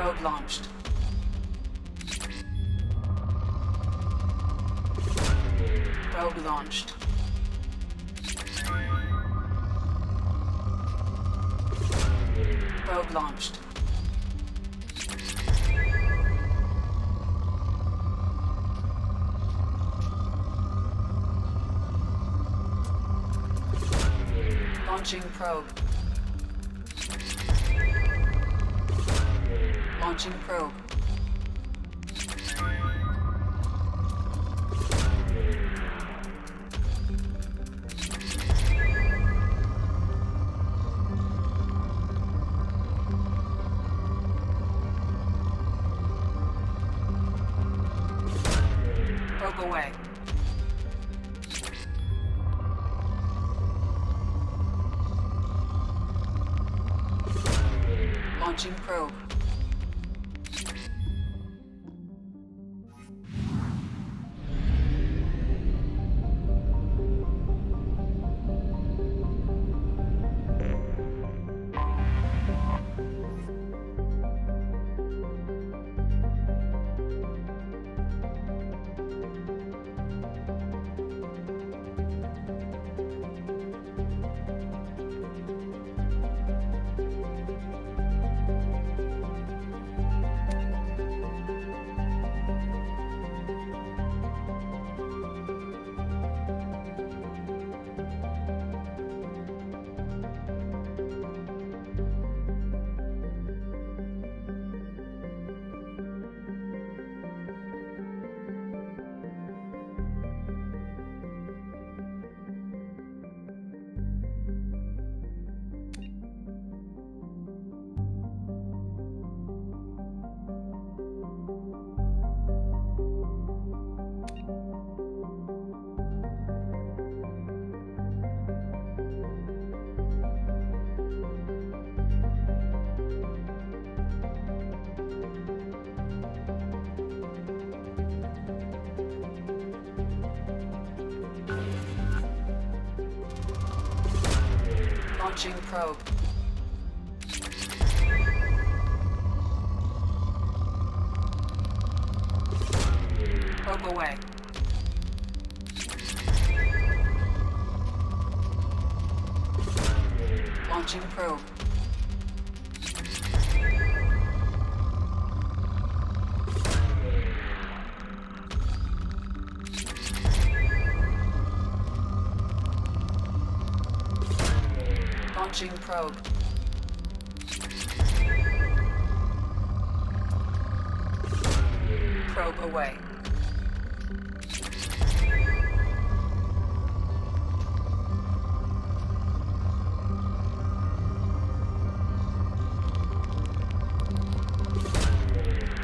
Probe launched. Probe launched. Probe launched. Launching probe. Launching probe. Probe away. Launching probe. Launching probe. Probe away. Launching probe. Launching probe. Probe away.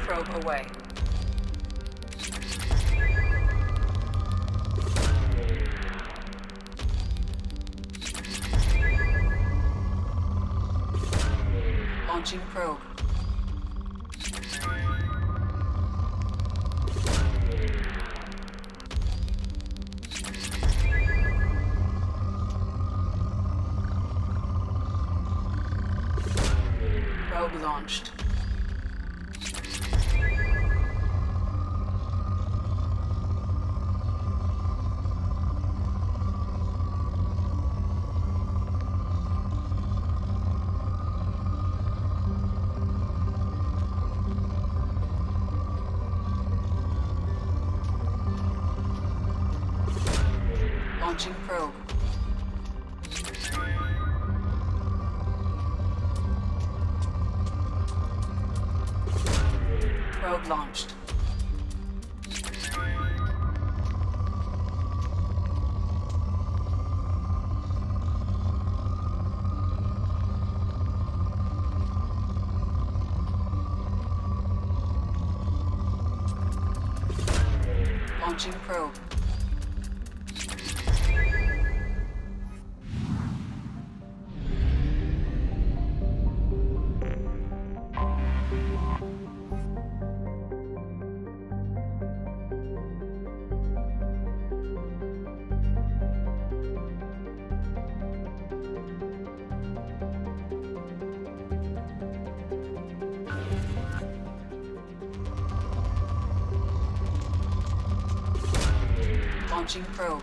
Probe away. Launching probe. Probe launched. Launching probe. Probe launched. Launching probe. Launching probe.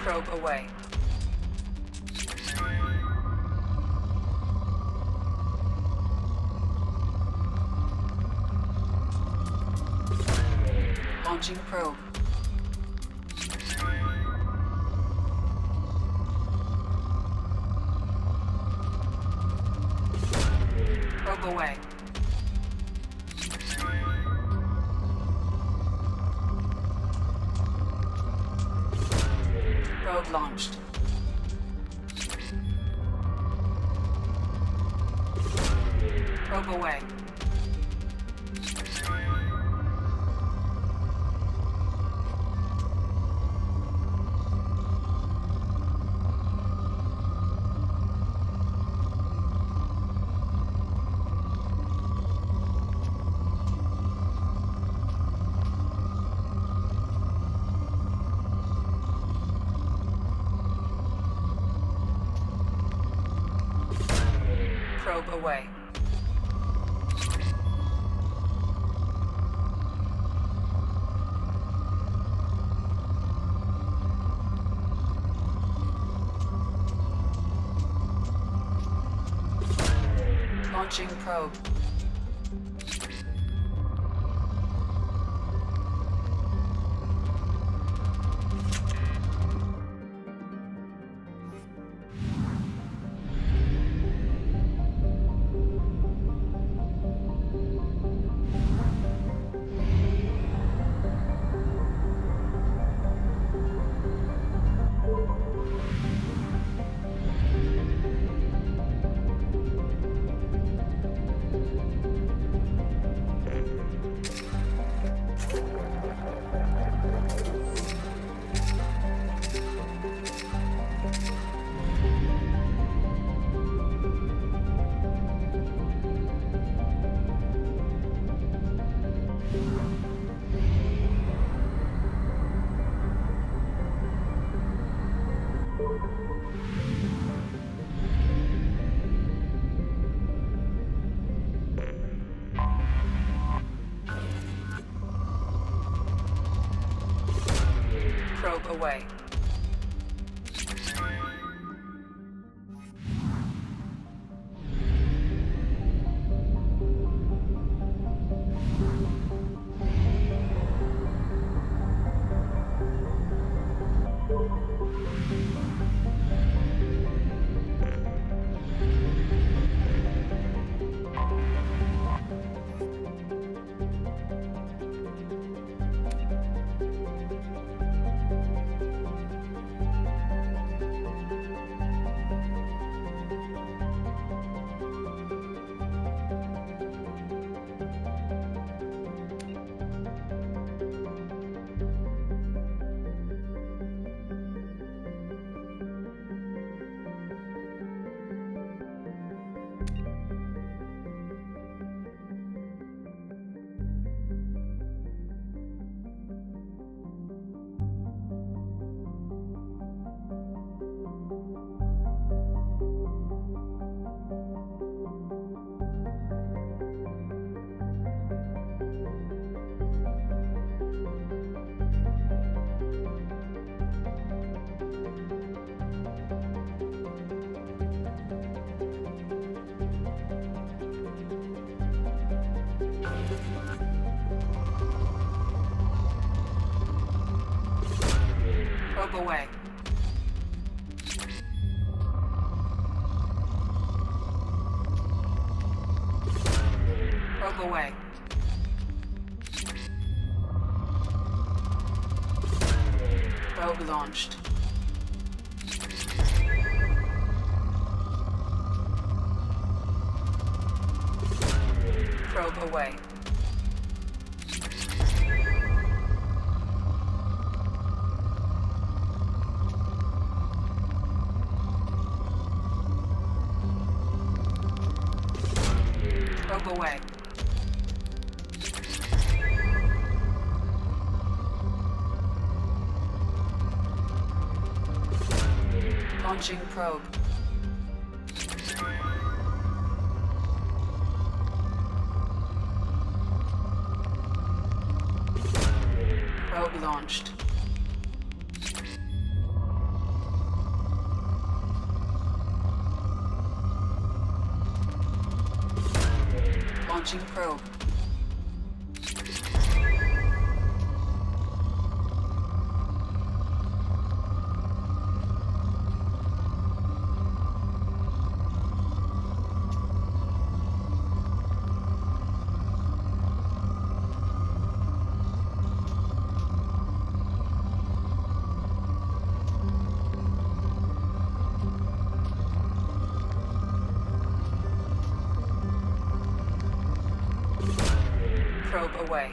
Probe away. Launching probe. Probe away. Probe launched. Probe away. Probe away. Launching probe. Probe away. Probe away. Probe away. Probe launched. Probe away. Probe away. Launching probe. Probe launched. Launching probe. Probe away.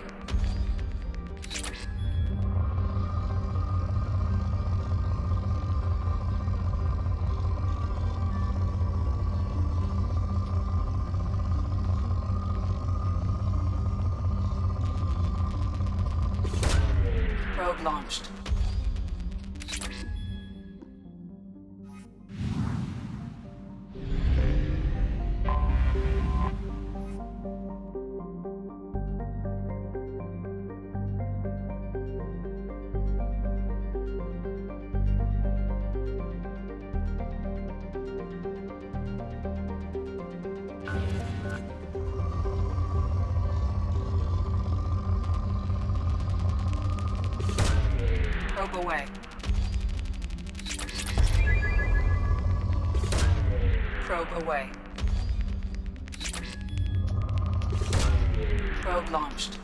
Probe launched. Probe away. Probe away. Probe launched.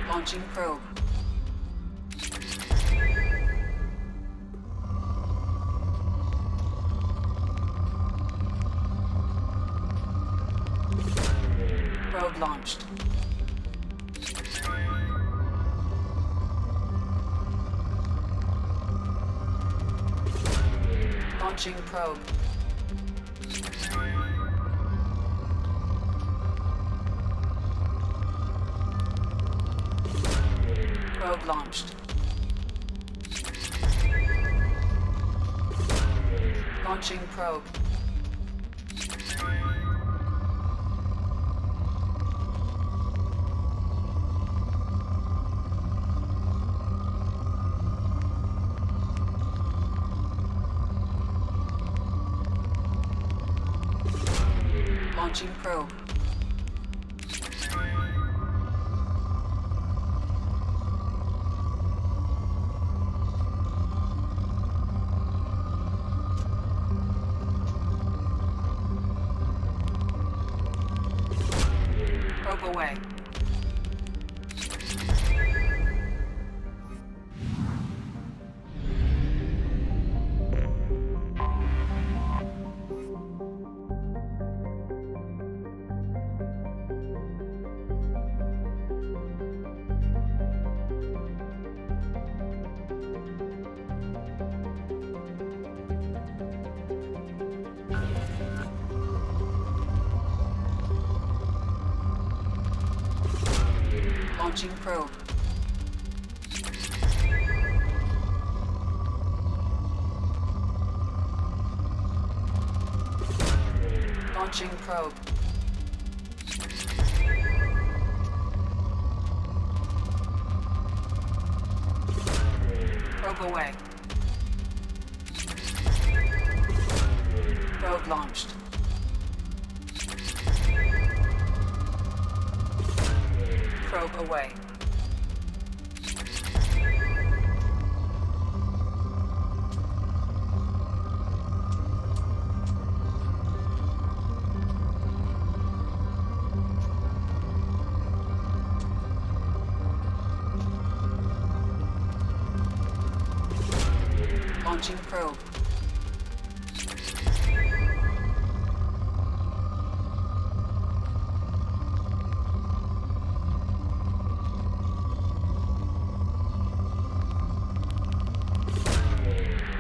Launching probe. Probe launched. Launching probe. Probe launched. Launching probe. Launching probe. Probe away. Launching probe. Launching probe. Probe away. Probe launched. Probe away. Launching probe.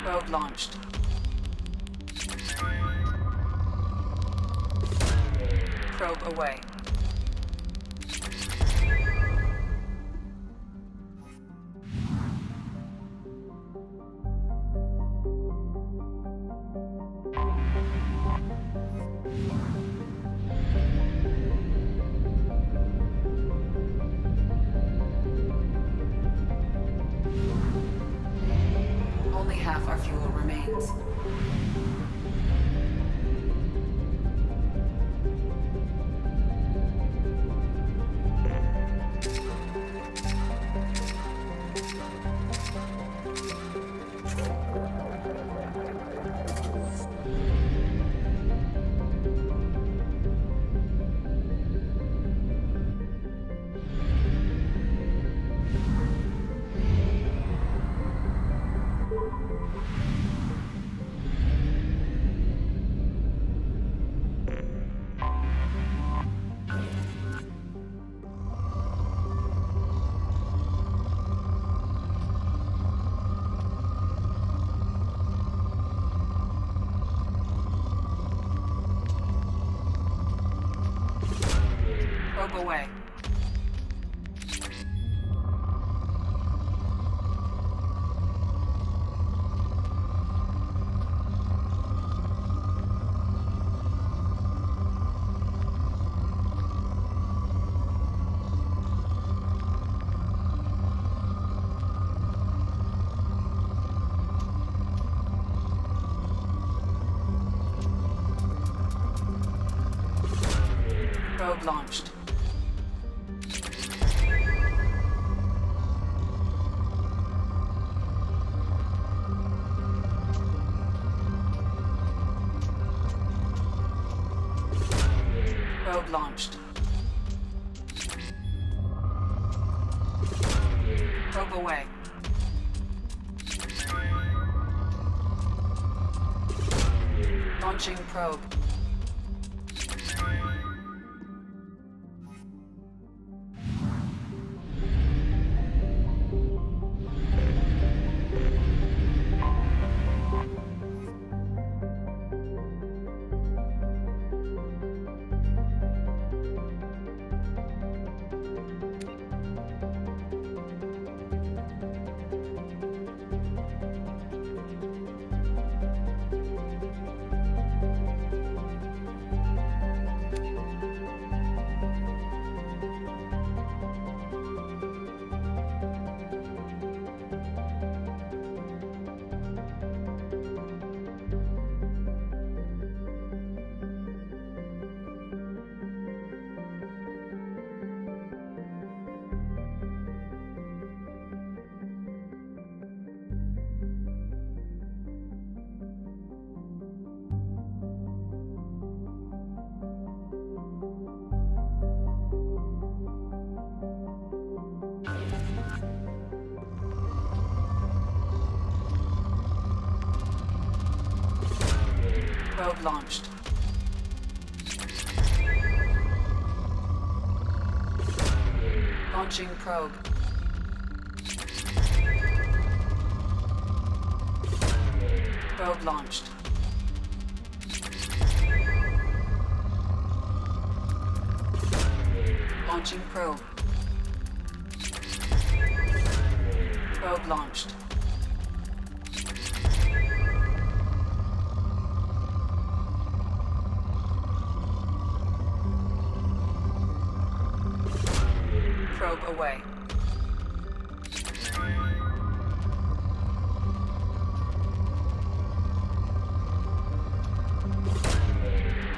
Probe launched. Probe away. Only half our fuel remains. Probe away. Probe launched. Probe launched. Probe away. Launching probe. Probe launched. Launching probe. Probe launched. Launching probe. Probe launched. Probe away.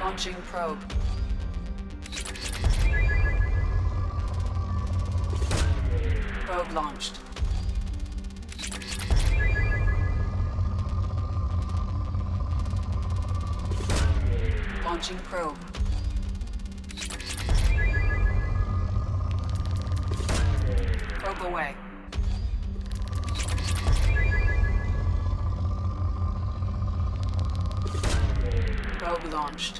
Launching probe. Probe launched. Launching probe. Probe away. Probe launched.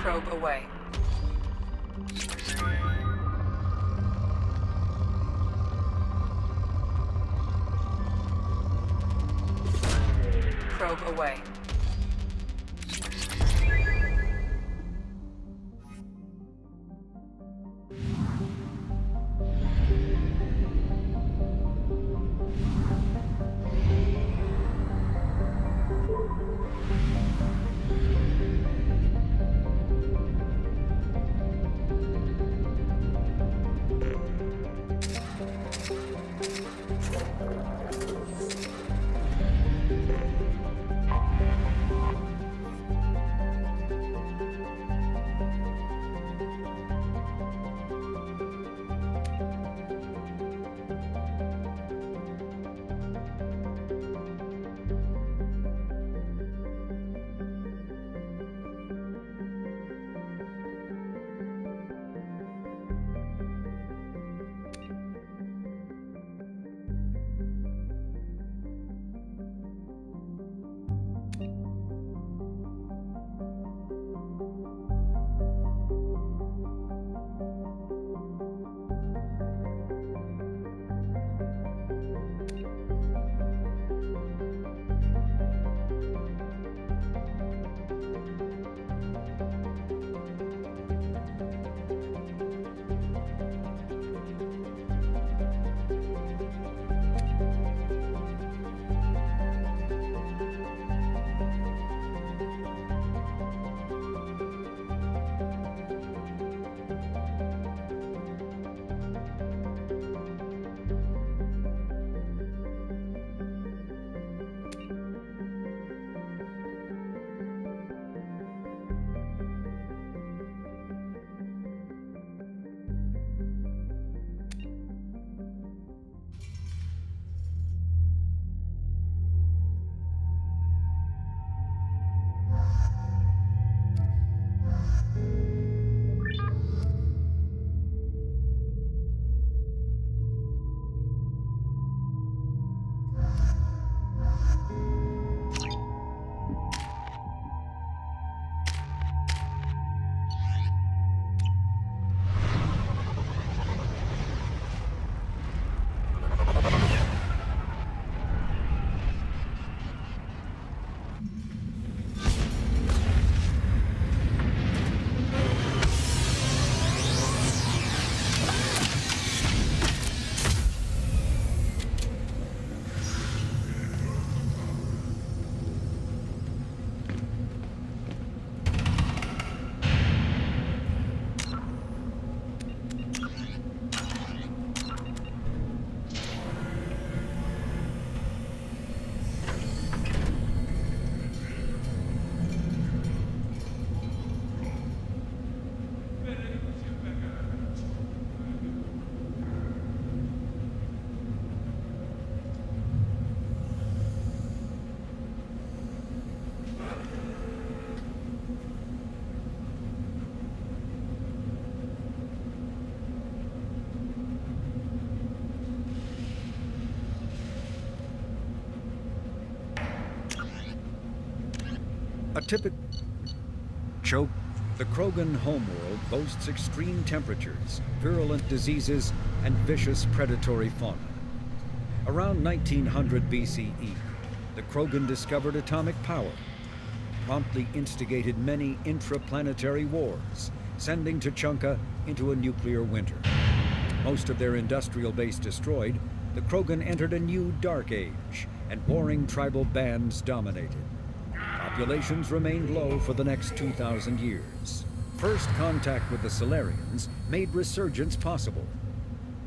Probe away. Probe away. A typical choke. The Krogan homeworld boasts extreme temperatures, virulent diseases, and vicious predatory fauna. Around 1900 BCE, the Krogan discovered atomic power, promptly instigated many intraplanetary wars, sending Tuchanka into a nuclear winter. Most of their industrial base destroyed, the Krogan entered a new dark age, and warring tribal bands dominated. Populations remained low for the next 2,000 years. First contact with the Solarians made resurgence possible.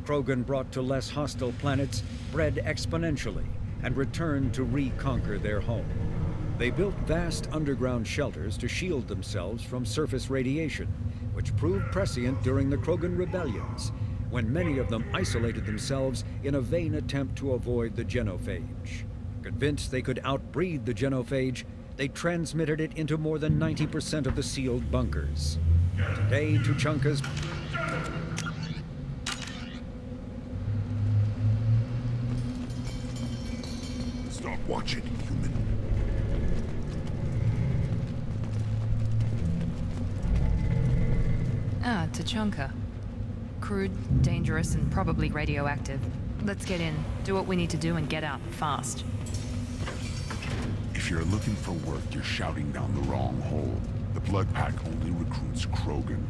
Krogan brought to less hostile planets bred exponentially and returned to reconquer their home. They built vast underground shelters to shield themselves from surface radiation, which proved prescient during the Krogan rebellions, when many of them isolated themselves in a vain attempt to avoid the genophage. Convinced they could outbreed the genophage, they transmitted it into more than 90% of the sealed bunkers. Today, Tuchanka's... Stop watching, human. Ah, Tuchanka. Crude, dangerous, and probably radioactive. Let's get in, do what we need to do, and get out fast. If you're looking for work, you're shouting down the wrong hole. The Blood Pack only recruits Krogan.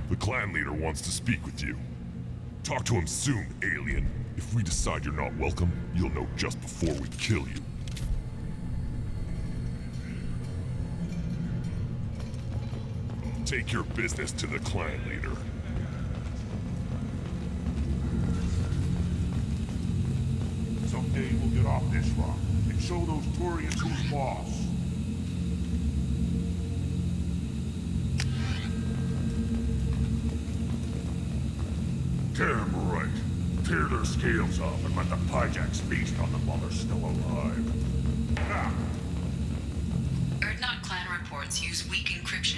The clan leader wants to speak with you. Talk to him soon, alien. If we decide you're not welcome, you'll know just before we kill you. Take your business to the clan leader. Someday we'll get off this rock and show those Turians who's boss. Damn right. Tear their scales off and let the Pyjaks feast on them while they're still alive. Ah. Erdnot clan reports use weak encryption.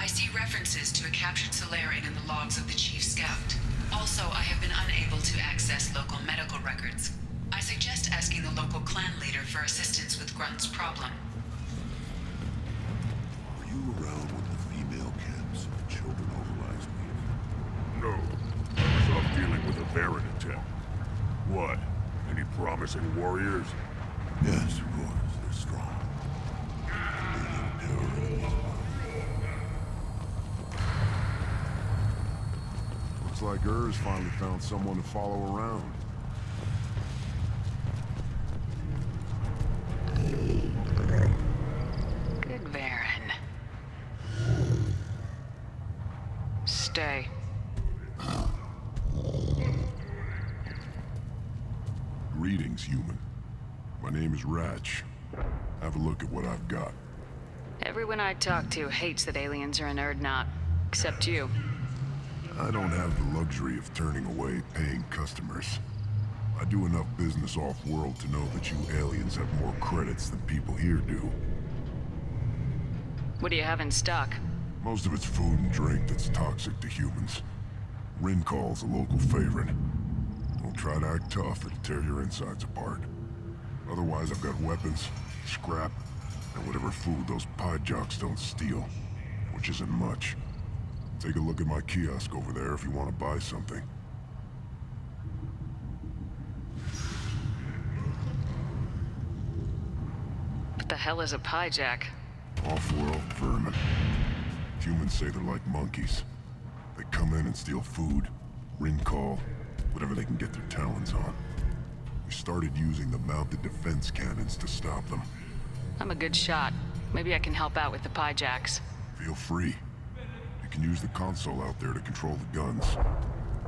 I see references to a captured Solarian in the logs of the Chief Scout. Also, I have been unable to access local medical records. I suggest asking the local clan leader for assistance with Grunt's problem. Were you around when the female camps and children overlapped me? No. I was off dealing with a Baron attempt. What? Any promising warriors? Yes, of course. They're strong. They need terror. Looks like Ur's finally found someone to follow around. Good Baron. Stay. Greetings, human. My name is Ratch. Have a look at what I've got. Everyone I talk to hates that aliens are an Erdnot, except you. I don't have the luxury of turning away paying customers. I do enough business off-world to know that you aliens have more credits than people here do. What do you have in stock? Most of it's food and drink that's toxic to humans. Rincall's a local favorite. Don't try to act tough, it'll tear your insides apart. Otherwise, I've got weapons, scrap, and whatever food those Pyjaks don't steal, which isn't much. Take a look at my kiosk over there if you want to buy something. What the hell is a Pyjak? Off-world vermin. Humans say they're like monkeys. They come in and steal food, Rincall, whatever they can get their talons on. We started using the mounted defense cannons to stop them. I'm a good shot. Maybe I can help out with the Pyjaks. Feel free. You can use the console out there to control the guns.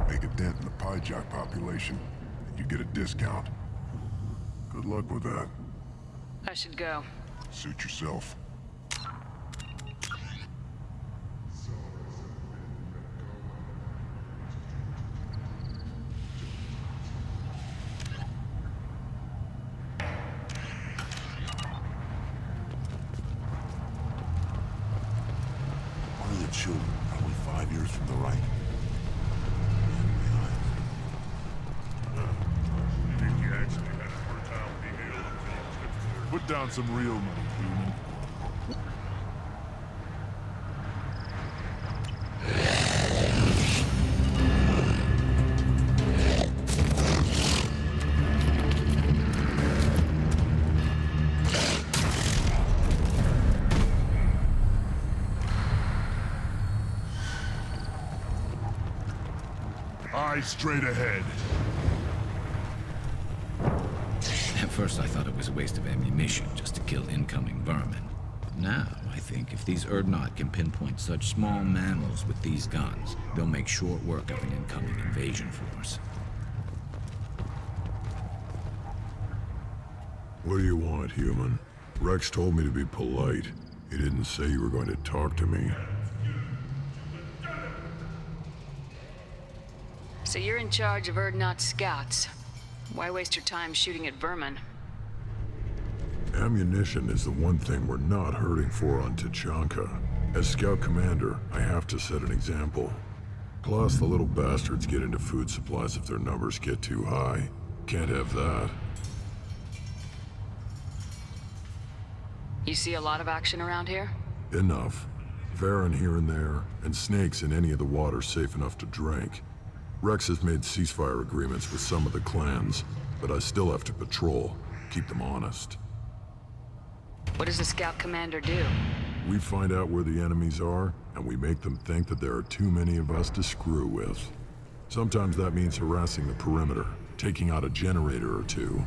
Make a dent in the Pyjak population, and you get a discount. Good luck with that. I should go. Suit yourself. down some real money, human. Eyes straight ahead. At first I thought it was a waste of ammunition just to kill incoming vermin. Now, I think if these Urdnot can pinpoint such small mammals with these guns, they'll make short work of an incoming invasion force. What do you want, human? Rex told me to be polite. He didn't say you were going to talk to me. So you're in charge of Urdnot scouts. Why waste your time shooting at vermin? Ammunition is the one thing we're not hurting for on Tachanka. As scout commander, I have to set an example. Plus, the little bastards get into food supplies if their numbers get too high. Can't have that. You see a lot of action around here? Enough. Varen here and there, and snakes in any of the water safe enough to drink. Rex has made ceasefire agreements with some of the clans, but I still have to patrol, keep them honest. What does a scout commander do? We find out where the enemies are, and we make them think that there are too many of us to screw with. Sometimes that means harassing the perimeter, taking out a generator or two.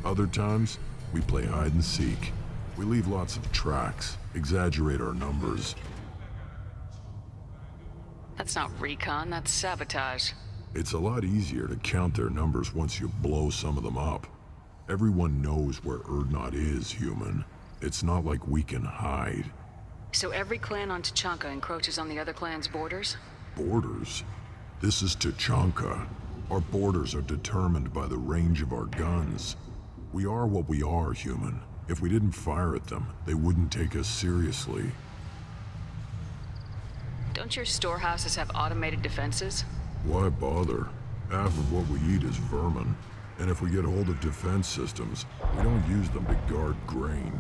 Other times, we play hide and seek. We leave lots of tracks, exaggerate our numbers. That's not recon, that's sabotage. It's a lot easier to count their numbers once you blow some of them up. Everyone knows where Urdnot is, human. It's not like we can hide. So every clan on Tachanka encroaches on the other clan's borders? Borders? This is Tachanka. Our borders are determined by the range of our guns. We are what we are, human. If we didn't fire at them, they wouldn't take us seriously. Don't your storehouses have automated defenses? Why bother? Half of what we eat is vermin. And if we get hold of defense systems, we don't use them to guard grain.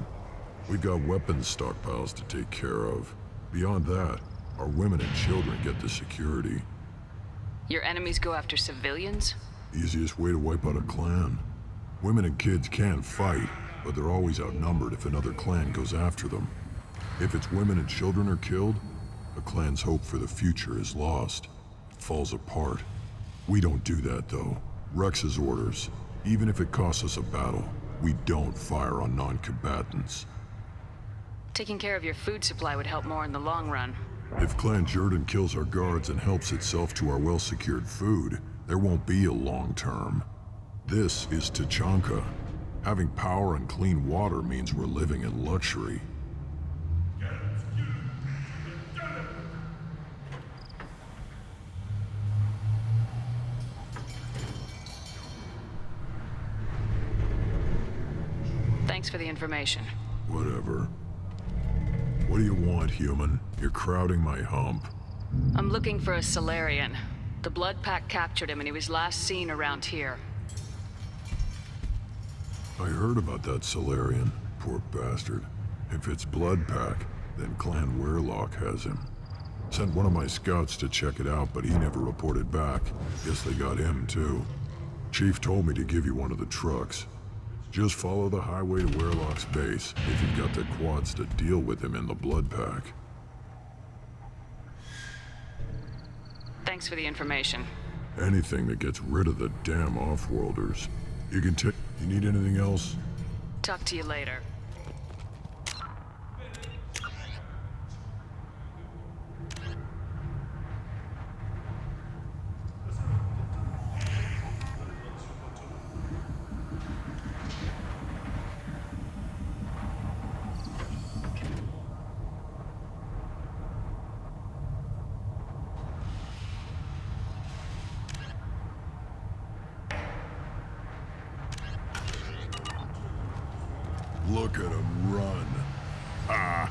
We've got weapons stockpiles to take care of. Beyond that, our women and children get the security. Your enemies go after civilians? Easiest way to wipe out a clan. Women and kids can fight, but they're always outnumbered if another clan goes after them. If its women and children are killed, a clan's hope for the future is lost. It falls apart. We don't do that, though. Rex's orders. Even if it costs us a battle, we don't fire on non-combatants. Taking care of your food supply would help more in the long run. If Clan Jordan kills our guards and helps itself to our well-secured food, there won't be a long term. This is Tachanka. Having power and clean water means we're living in luxury. Thanks for the information. Whatever. What do you want, human? You're crowding my hump. I'm looking for a Solarian. The Blood Pack captured him and he was last seen around here. I heard about that Solarian. Poor bastard. If it's Blood Pack, then Clan Werelock has him. Sent one of my scouts to check it out, but he never reported back. Guess they got him, too. Chief told me to give you one of the trucks. Just follow the highway to Werelock's base, if you've got the quads to deal with him in the Blood Pack. Thanks for the information. Anything that gets rid of the damn off-worlders. You can take... You need anything else? Talk to you later. Look at him run. Ah!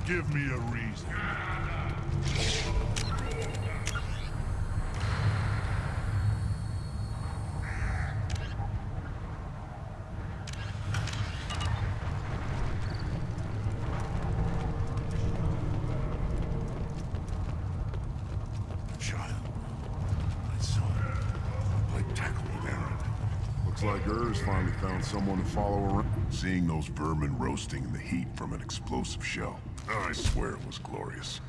Give me a reason. Child. My son. Like tackling Aaron. Looks like Urs finally found someone to follow around. Seeing those vermin roasting in the heat from an explosive shell. I swear it was glorious.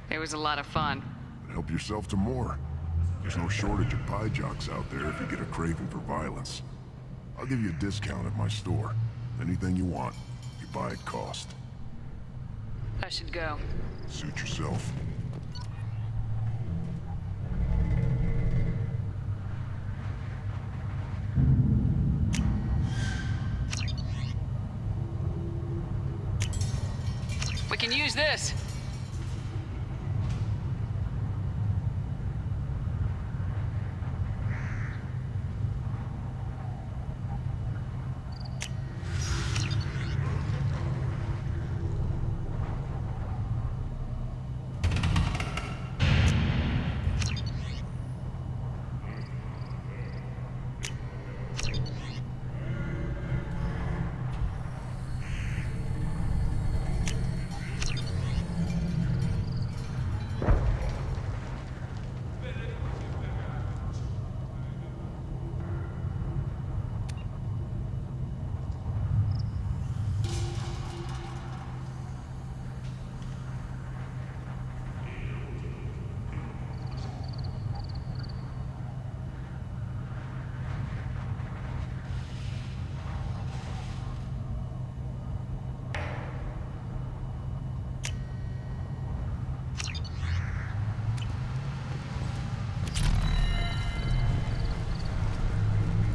It was a lot of fun. Help yourself to more. There's no shortage of pie jocks out there if you get a craving for violence. I'll give you a discount at my store. Anything you want, you buy at cost. I should go. Suit yourself. We can use this.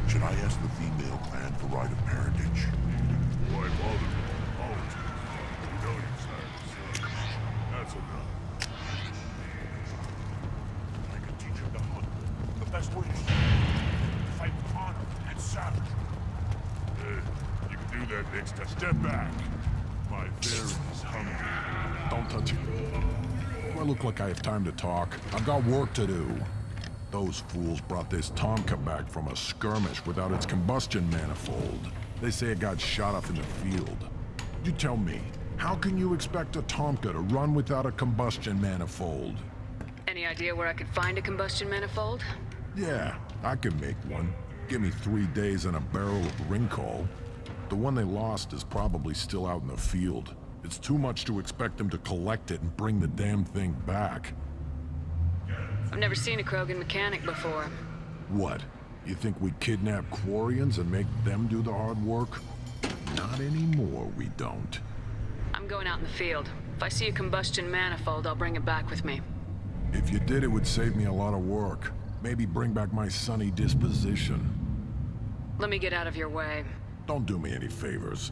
Should I ask the female clan for right of parentage? Why bother with apologies? You know you said. That's enough. I can teach you the hunt. The best way to fight with honor and savagery. You can do that next time. Step back. My bear is hungry. Don't touch it. Do I look like I have time to talk? I've got work to do. Those fools brought this Tomka back from a skirmish without its combustion manifold. They say it got shot off in the field. You tell me, how can you expect a Tomka to run without a combustion manifold? Any idea where I could find a combustion manifold? Yeah, I can make one. Give me 3 days and a barrel of Rincol. The one they lost is probably still out in the field. It's too much to expect them to collect it and bring the damn thing back. I've never seen a Krogan mechanic before. What? You think we kidnap Quarians and make them do the hard work? Not anymore, we don't. I'm going out in the field. If I see a combustion manifold, I'll bring it back with me. If you did, it would save me a lot of work. Maybe bring back my sunny disposition. Let me get out of your way. Don't do me any favors.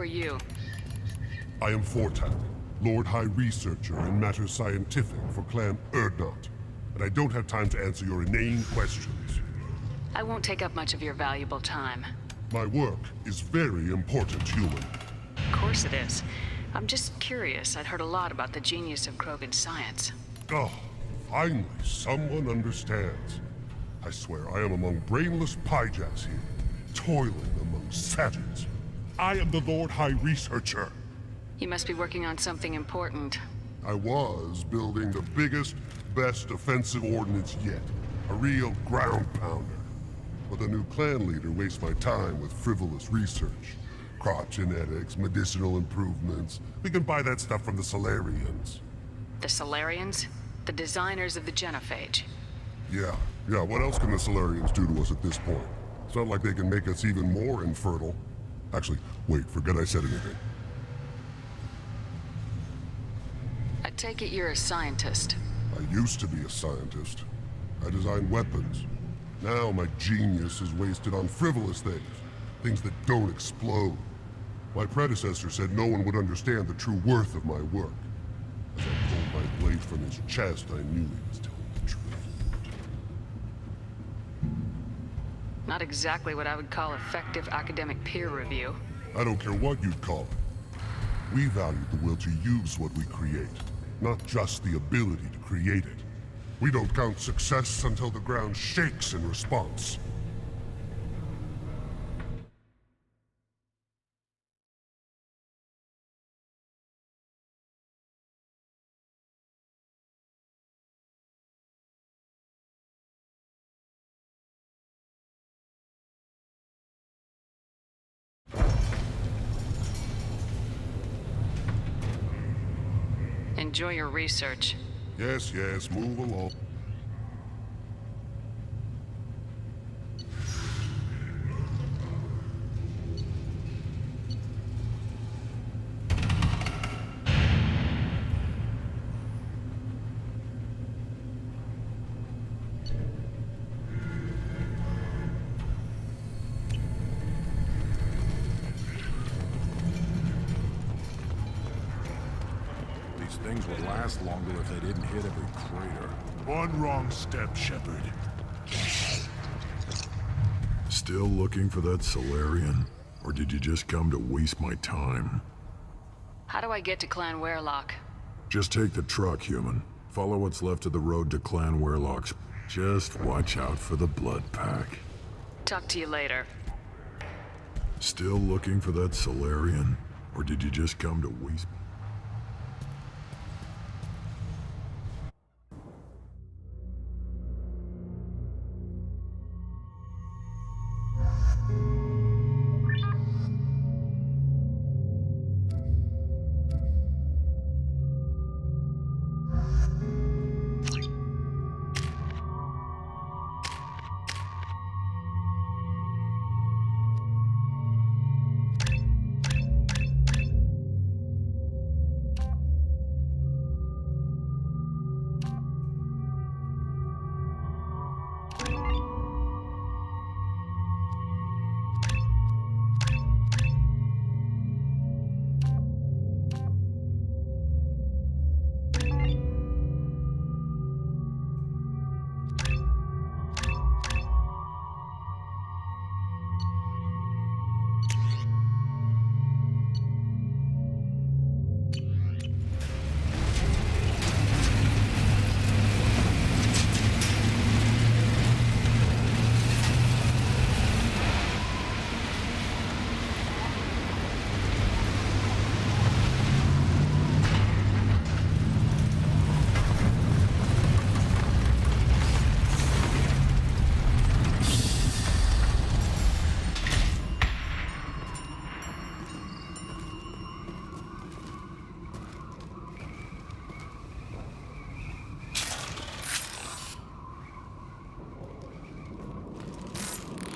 you? I am Fortak, Lord High Researcher in matters scientific for Clan Urdnot, and I don't have time to answer your inane questions. I won't take up much of your valuable time. My work is very important, human. Of course it is. I'm just curious. I'd heard a lot about the genius of Krogan science. Oh, finally, someone understands. I swear I am among brainless pyjas here, toiling among savages. I am the Lord High Researcher. You must be working on something important. I was building the biggest, best offensive ordnance yet. A real ground pounder. But the new clan leader wastes my time with frivolous research. Crop genetics, medicinal improvements. We can buy that stuff from the Solarians. The Solarians? The designers of the genophage. Yeah, what else can the Solarians do to us at this point? It's not like they can make us even more infertile. Actually, wait, forget I said anything. I take it you're a scientist. I used to be a scientist. I designed weapons. Now my genius is wasted on frivolous things. Things that don't explode. My predecessor said no one would understand the true worth of my work. As I pulled my blade from his chest, I knew he was telling the truth. Not exactly what I would call effective academic peer review. I don't care what you'd call it. We value the will to use what we create, not just the ability to create it. We don't count success until the ground shakes in response. Enjoy your research. Yes, move along. Things would last longer if they didn't hit every crater. One wrong step, Shepard. Still looking for that Solarian? Or did you just come to waste my time? How do I get to Clan Werelock? Just take the truck, human. Follow what's left of the road to Clan Werelock's. Just watch out for the blood pack. Talk to you later. Still looking for that Solarian? Or did you just come to waste...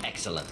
Excellent.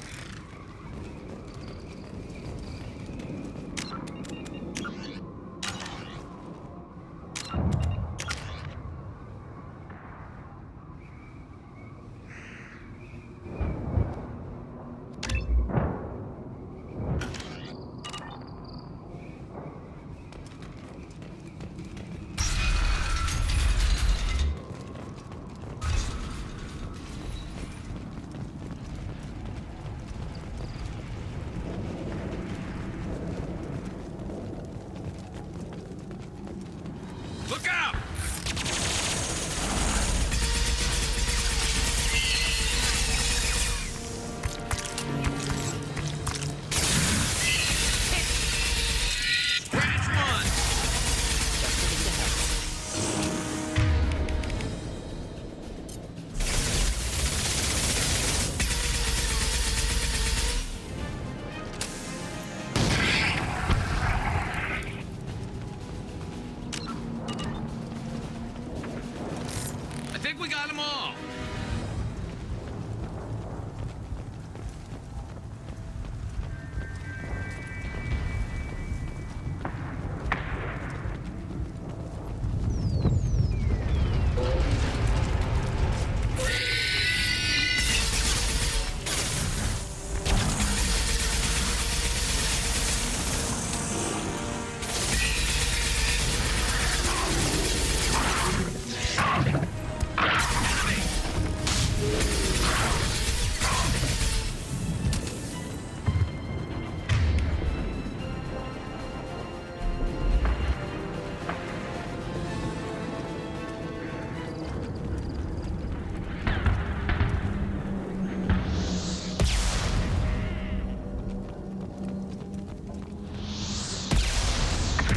Do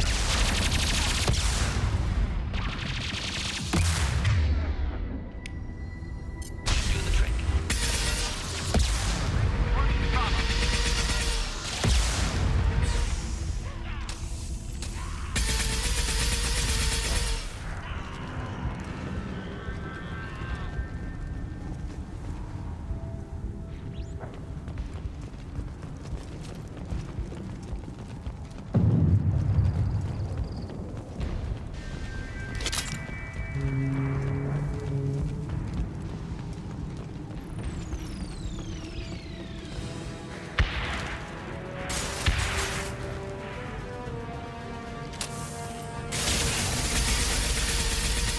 the trick.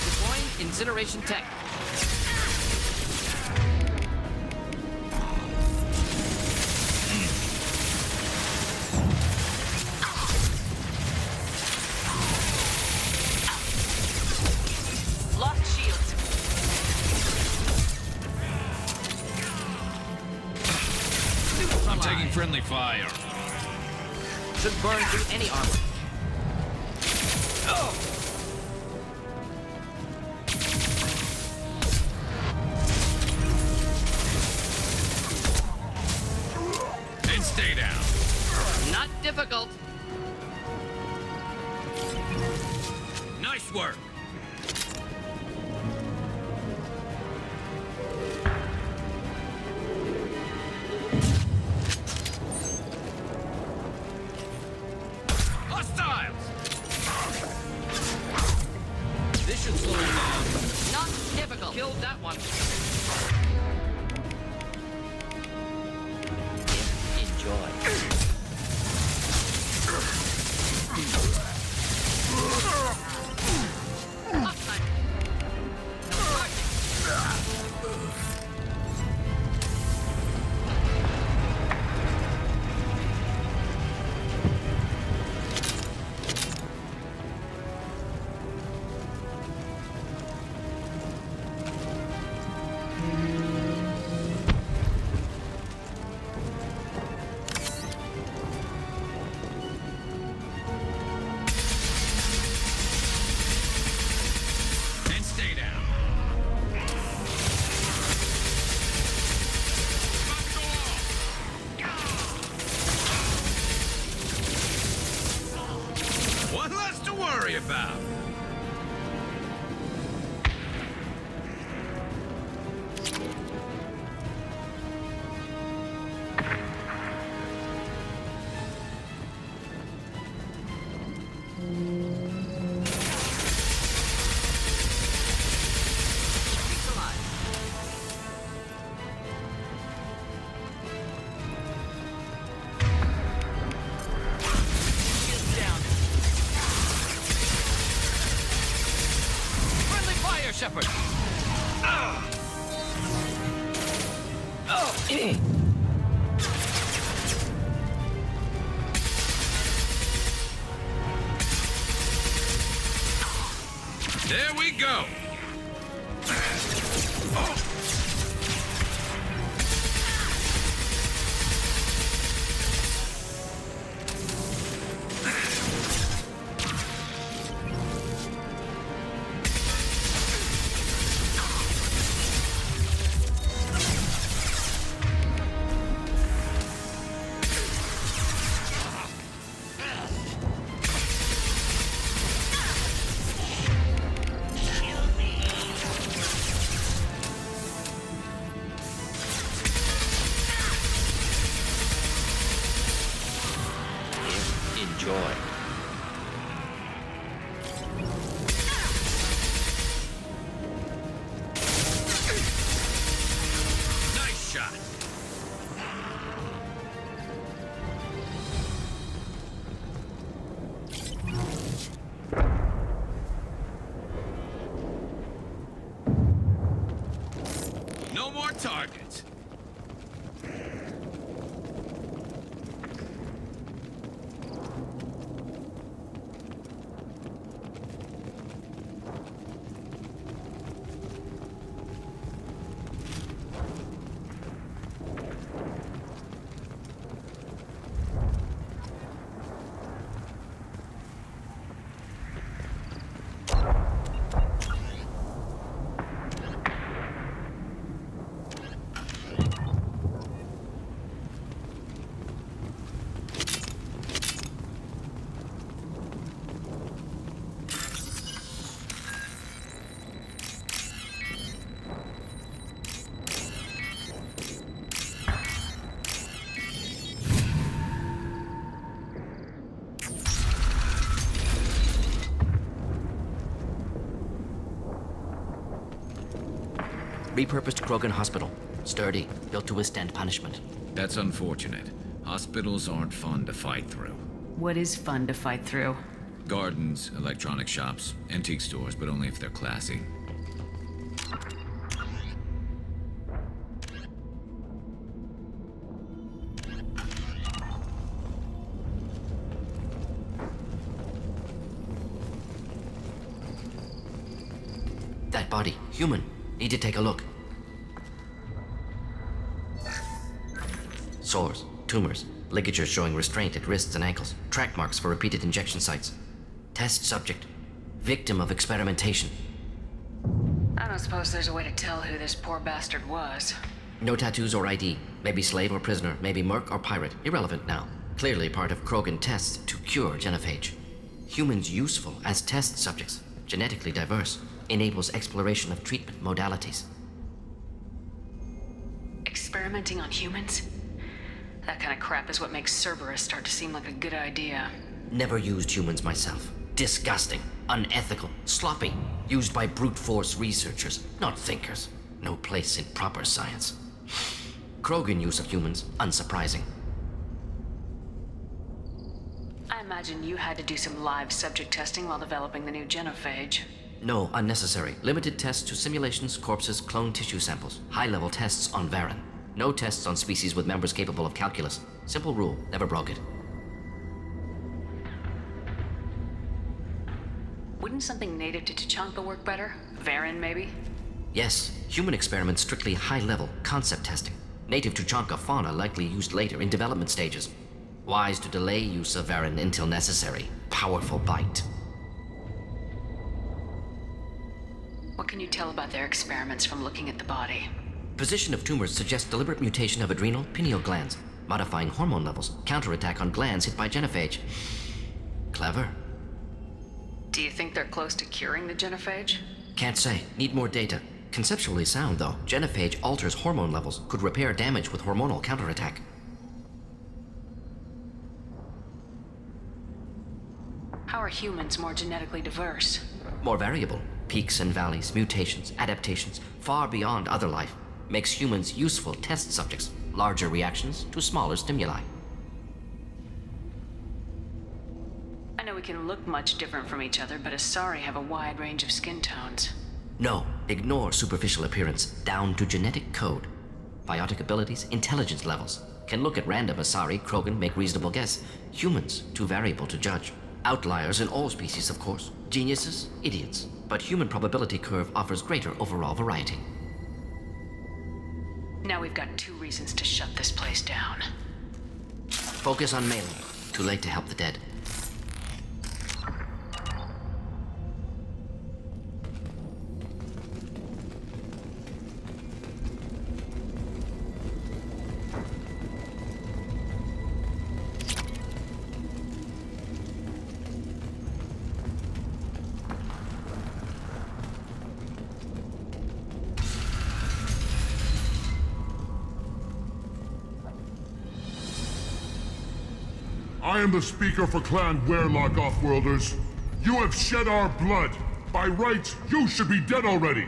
Deploying incineration tech. Lost shields. I'm taking friendly fire. Should burn through any armor. And stay down. Not difficult. Nice work. Hostiles! This should slow him down. Not difficult. Killed that one. Enjoy. And stay down. About to go off. One less to worry about. Keep alive. Shields down. Friendly fire, Shepard. There we go. Repurposed Krogan Hospital. Sturdy, built to withstand punishment. That's unfortunate. Hospitals aren't fun to fight through. What is fun to fight through? Gardens, electronic shops, antique stores, but only if they're classy. That body, human. Need to take a look. Sores, tumors, ligatures showing restraint at wrists and ankles, track marks for repeated injection sites. Test subject, victim of experimentation. I don't suppose there's a way to tell who this poor bastard was. No tattoos or ID. Maybe slave or prisoner, maybe merc or pirate. Irrelevant now. Clearly part of Krogan tests to cure genophage. Humans useful as test subjects, genetically diverse, enables exploration of treatment modalities. Experimenting on humans? That kind of crap is what makes Cerberus start to seem like a good idea. Never used humans myself. Disgusting, unethical, sloppy. Used by brute force researchers, not thinkers. No place in proper science. Krogan use of humans, unsurprising. I imagine you had to do some live subject testing while developing the new genophage. No, unnecessary. Limited tests to simulations, corpses, cloned tissue samples. High-level tests on Varen. No tests on species with members capable of calculus. Simple rule, never broke it. Wouldn't something native to Tuchanka work better? Varen, maybe? Yes, human experiments strictly high-level, concept testing. Native Tuchanka fauna likely used later in development stages. Wise to delay use of Varen until necessary. Powerful bite. What can you tell about their experiments from looking at the body? Position of tumors suggests deliberate mutation of adrenal, pineal glands, modifying hormone levels, counterattack on glands hit by genophage. Clever. Do you think they're close to curing the genophage? Can't say. Need more data. Conceptually sound, though. Genophage alters hormone levels, could repair damage with hormonal counterattack. How are humans more genetically diverse? More variable. Peaks and valleys, mutations, adaptations, far beyond other life. Makes humans useful test subjects. Larger reactions to smaller stimuli. I know we can look much different from each other, but Asari have a wide range of skin tones. No, ignore superficial appearance, down to genetic code. Biotic abilities, intelligence levels. Can look at random Asari, Krogan, make reasonable guess. Humans, too variable to judge. Outliers in all species, of course. Geniuses, idiots. But human probability curve offers greater overall variety. Now we've got 2 reasons to shut this place down. Focus on mailing. Too late to help the dead. I am the speaker for Clan Werlock, Offworlders. You have shed our blood. By rights, you should be dead already.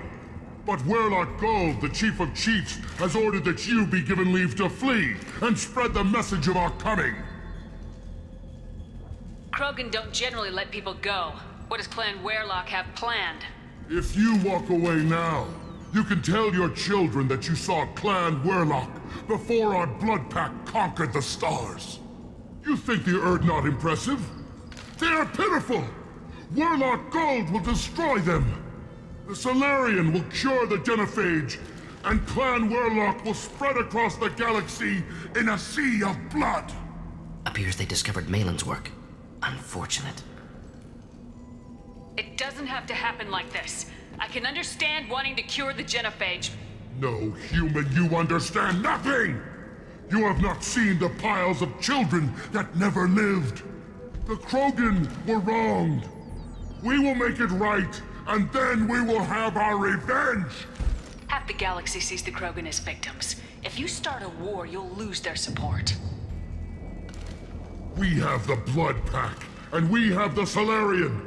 But Werlock Gold, the Chief of Chiefs, has ordered that you be given leave to flee and spread the message of our coming. Krogan don't generally let people go. What does Clan Werlock have planned? If you walk away now, you can tell your children that you saw Clan Werlock before our blood pack conquered the stars. You think the Erd not impressive? They are pitiful! Werlock Gold will destroy them! The Solarian will cure the genophage, and Clan Werlock will spread across the galaxy in a sea of blood! Appears they discovered Malin's work. Unfortunate. It doesn't have to happen like this. I can understand wanting to cure the genophage. No, human, you understand nothing! You have not seen the piles of children that never lived. The Krogan were wronged. We will make it right, and then we will have our revenge! Half the galaxy sees the Krogan as victims. If you start a war, you'll lose their support. We have the Blood Pack, and we have the Solarian.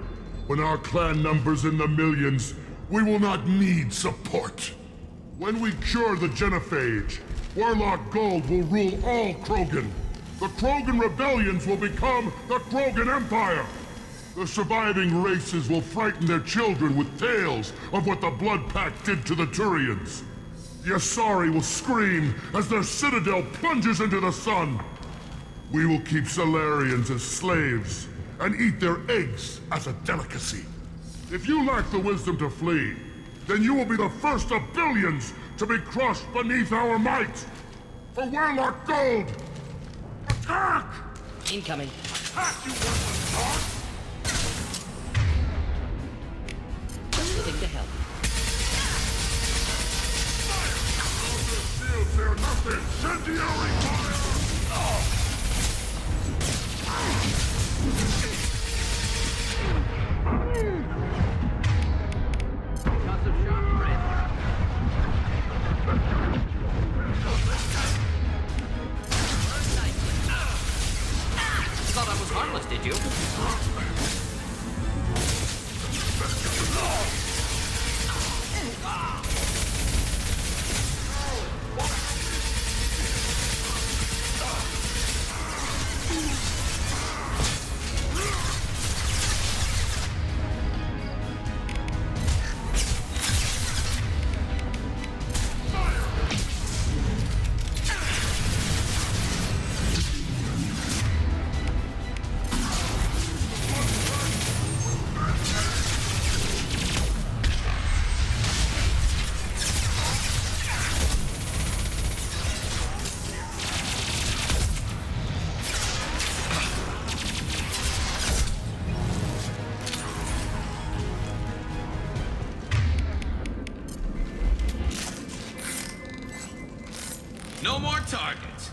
When our clan numbers in the millions, we will not need support. When we cure the genophage, Warlock Gold will rule all Krogan. The Krogan rebellions will become the Krogan Empire. The surviving races will frighten their children with tales of what the Blood Pact did to the Turians. The Asari will scream as their citadel plunges into the sun. We will keep Salarians as slaves and eat their eggs as a delicacy. If you lack the wisdom to flee, then you will be the first of billions to be crushed beneath our might. For Warlock Gold! Attack! Incoming. Attack, you worthless dog! Proceeding to help. Shields, they're nothing! Incendiary fire! Shots of sharp breath. Thought I was harmless, did you? No more targets.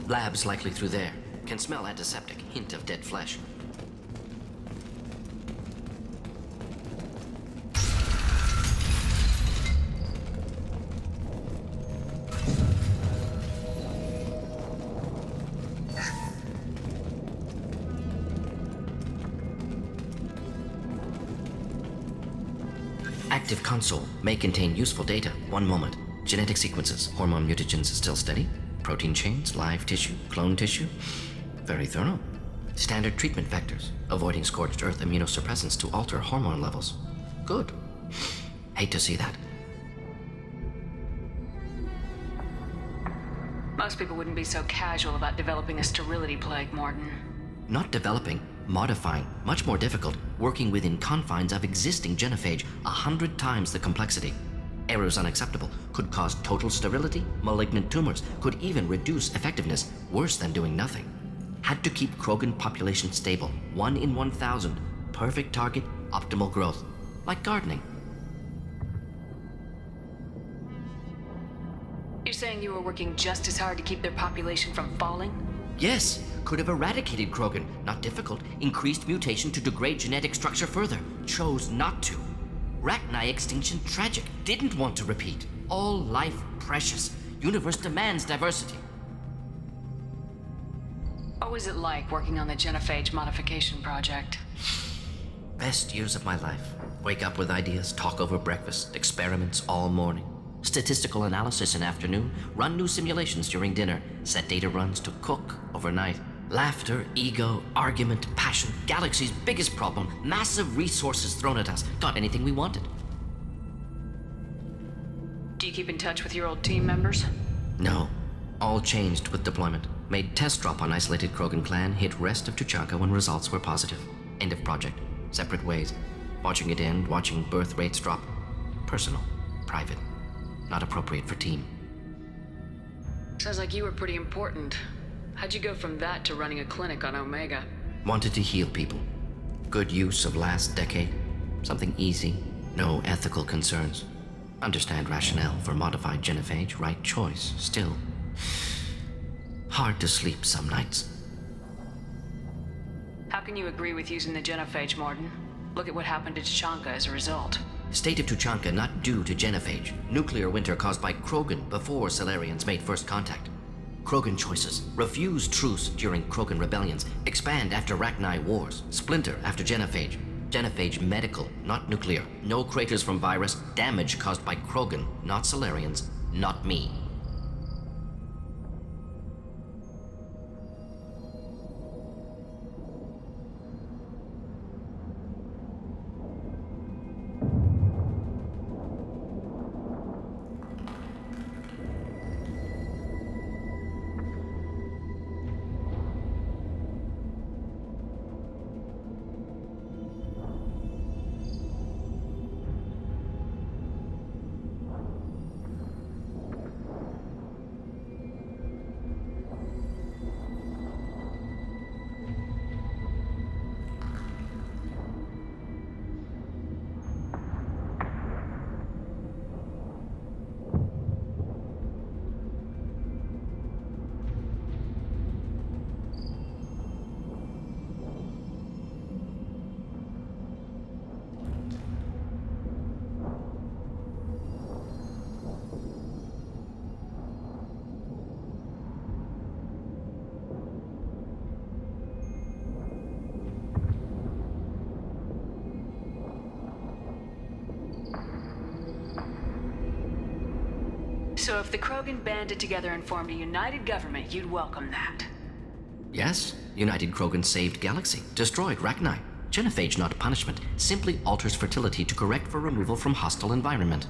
Labs likely through there. Can smell antiseptic. Hint of dead flesh. Active console may contain useful data. One moment. Genetic sequences. Hormone mutagens still steady. Protein chains, live tissue, clone tissue. Very thorough. Standard treatment vectors, avoiding scorched earth immunosuppressants to alter hormone levels. Good. Hate to see that. Most people wouldn't be so casual about developing a sterility plague, Morton. Not developing, modifying, much more difficult, working within confines of existing genophage, 100 times the complexity. Errors unacceptable, could cause total sterility, malignant tumors, could even reduce effectiveness, worse than doing nothing. Had to keep Krogan population stable, 1 in 1,000, perfect target, optimal growth, like gardening. You're saying you were working just as hard to keep their population from falling? Yes, could have eradicated Krogan, not difficult, increased mutation to degrade genetic structure further, chose not to. Rachni extinction tragic, didn't want to repeat. All life precious. Universe demands diversity. What was it like working on the genophage modification project? Best years of my life. Wake up with ideas, talk over breakfast, experiments all morning. Statistical analysis in afternoon, run new simulations during dinner, set data runs to cook overnight. Laughter, ego, argument, passion, galaxy's biggest problem, massive resources thrown at us. Got anything we wanted. Do you keep in touch with your old team members? No. All changed with deployment. Made test drop on isolated Krogan clan, hit rest of Tuchanka when results were positive. End of project. Separate ways. Watching it end, watching birth rates drop. Personal. Private. Not appropriate for team. Sounds like you were pretty important. How'd you go from that to running a clinic on Omega? Wanted to heal people. Good use of last decade. Something easy. No ethical concerns. Understand rationale for modified genophage, right choice. Still, hard to sleep some nights. How can you agree with using the genophage, Morton? Look at what happened to Tachanka as a result. State of Tuchanka not due to genophage. Nuclear winter caused by Krogan before Solarians made first contact. Krogan choices. Refuse truce during Krogan rebellions. Expand after Rachni wars. Splinter after genophage. Genophage medical, not nuclear. No craters from virus. Damage caused by Krogan, not Solarians, not me. So if the Krogan banded together and formed a united government, you'd welcome that. Yes, United Krogan saved Galaxy, destroyed Rachni. Genophage not punishment, simply alters fertility to correct for removal from hostile environment.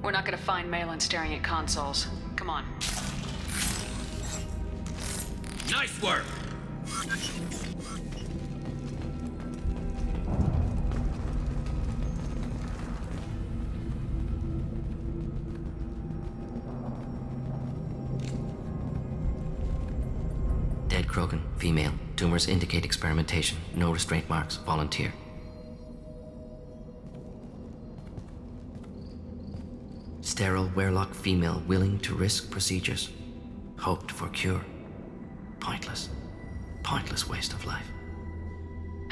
We're not gonna find Malin staring at consoles. Come on. Nice work! Dead Krogan, female. Tumors indicate experimentation. No restraint marks. Volunteer. Sterile Werelock female willing to risk procedures. Hoped for cure. Pointless. Pointless waste of life.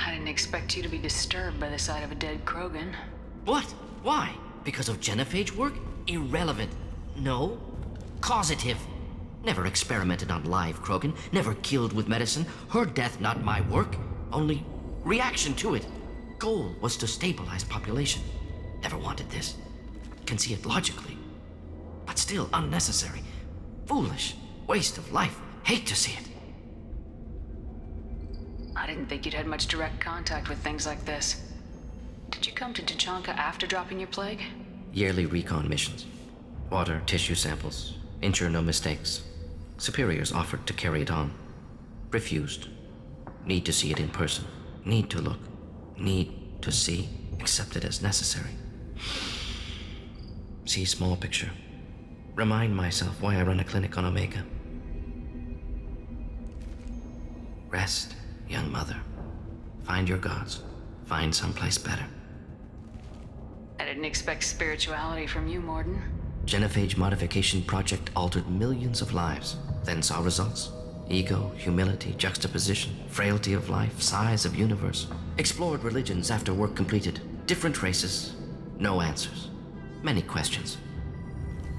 I didn't expect you to be disturbed by the sight of a dead Krogan. What? Why? Because of genophage work? Irrelevant. No. Causative. Never experimented on live Krogan. Never killed with medicine. Her death not my work. Only reaction to it. Goal was to stabilize population. Never wanted this. Can see it logically. But still unnecessary. Foolish. Waste of life. Hate to see it. I didn't think you'd had much direct contact with things like this. Did you come to Tuchanka after dropping your plague? Yearly recon missions. Water, tissue samples. Ensure no mistakes. Superiors offered to carry it on. Refused. Need to see it in person. Need to look. Need to see. Accepted as necessary. See small picture. Remind myself why I run a clinic on Omega. Rest, young mother. Find your gods. Find someplace better. I didn't expect spirituality from you, Morden. Genophage modification project altered millions of lives. Then saw results. Ego, humility, juxtaposition, frailty of life, size of universe. Explored religions after work completed. Different races. No answers. Many questions.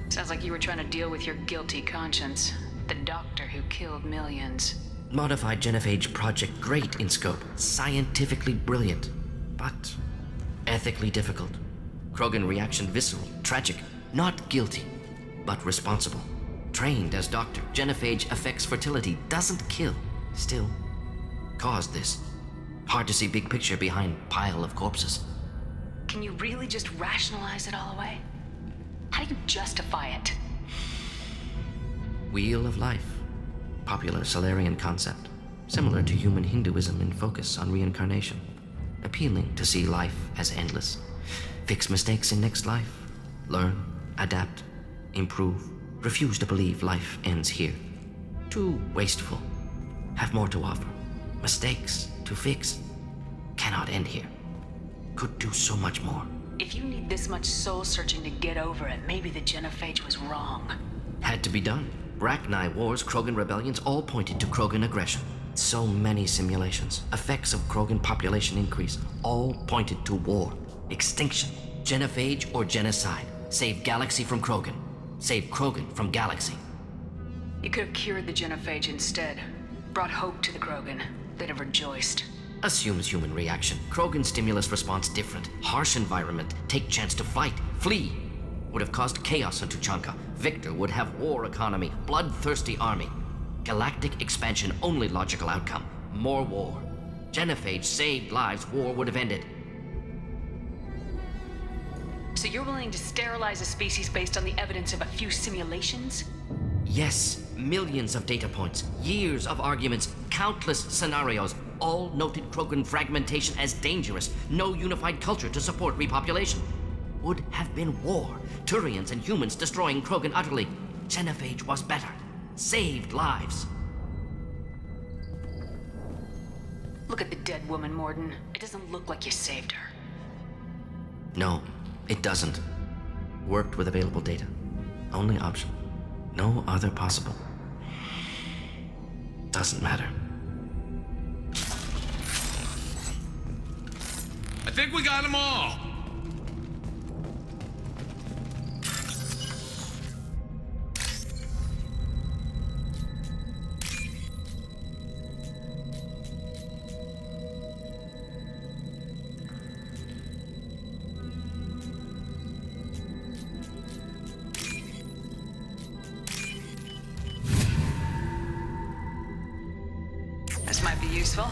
Sounds like you were trying to deal with your guilty conscience. The doctor who killed millions. Modified genophage project great in scope. Scientifically brilliant. But ethically difficult. Krogan reaction visceral, tragic. Not guilty, but responsible. Trained as doctor, genophage affects fertility, doesn't kill. Still, caused this. Hard to see big picture behind pile of corpses. Can you really just rationalize it all away? How do you justify it? Wheel of life. Popular Solarian concept. Similar to human Hinduism in focus on reincarnation. Appealing to see life as endless. Fix mistakes in next life. Learn, adapt, improve. Refuse to believe life ends here. Too wasteful. Have more to offer. Mistakes to fix. Cannot end here. Could do so much more. If you need this much soul searching to get over it, maybe the genophage was wrong. Had to be done. Rachni wars, Krogan rebellions, all pointed to Krogan aggression. So many simulations. Effects of Krogan population increase, all pointed to war. Extinction. Genophage or genocide. Save galaxy from Krogan. Save Krogan from galaxy. You could have cured the genophage instead. Brought hope to the Krogan. They'd have rejoiced. Assumes human reaction. Krogan stimulus response different. Harsh environment. Take chance to fight. Flee. Would have caused chaos on Tuchanka. Victor would have war economy. Bloodthirsty army. Galactic expansion only logical outcome. More war. Genophage saved lives. War would have ended. So you're willing to sterilize a species based on the evidence of a few simulations? Yes. Millions of data points. Years of arguments. Countless scenarios. All noted Krogan fragmentation as dangerous. No unified culture to support repopulation. Would have been war. Turians and humans destroying Krogan utterly. Genophage was better. Saved lives. Look at the dead woman, Morden. It doesn't look like you saved her. No, it doesn't. Worked with available data. Only option. No other possible. Doesn't matter. I think we got them all! This might be useful.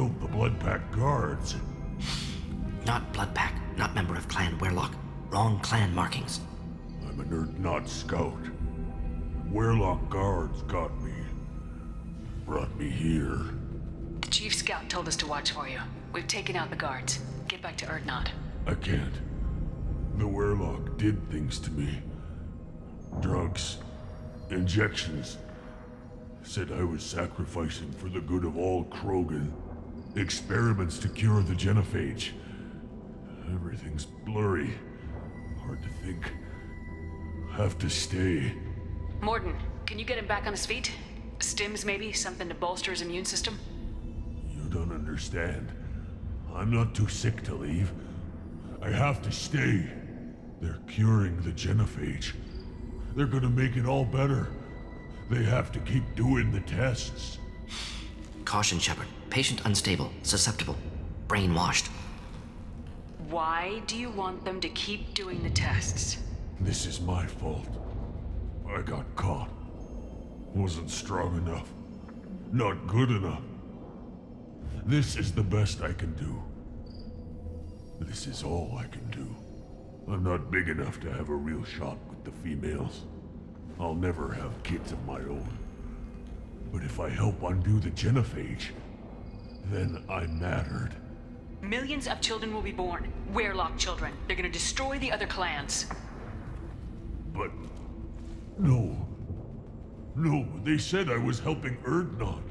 killed the Bloodpack guards. Not Bloodpack, not member of Clan Werlock. Wrong clan markings. I'm an Urdnot scout. Werlock guards got me. Brought me here. The Chief Scout told us to watch for you. We've taken out the guards. Get back to Urdnot. I can't. The Werlock did things to me. Drugs. Injections. Said I was sacrificing for the good of all Krogan. Experiments to cure the genophage. Everything's blurry. Hard to think. Have to stay. Morden, can you get him back on his feet? Stims maybe? Something to bolster his immune system? You don't understand. I'm not too sick to leave. I have to stay. They're curing the genophage. They're gonna make it all better. They have to keep doing the tests. Caution, Shepard. Patient unstable, susceptible, brainwashed. Why do you want them to keep doing the tests? This is my fault. I got caught. Wasn't strong enough. Not good enough. This is the best I can do. This is all I can do. I'm not big enough to have a real shot with the females. I'll never have kids of my own. But if I help undo the genophage, then I mattered. Millions of children will be born. Werlock children. They're gonna destroy the other clans. But... No. No, they said I was helping Urdnot.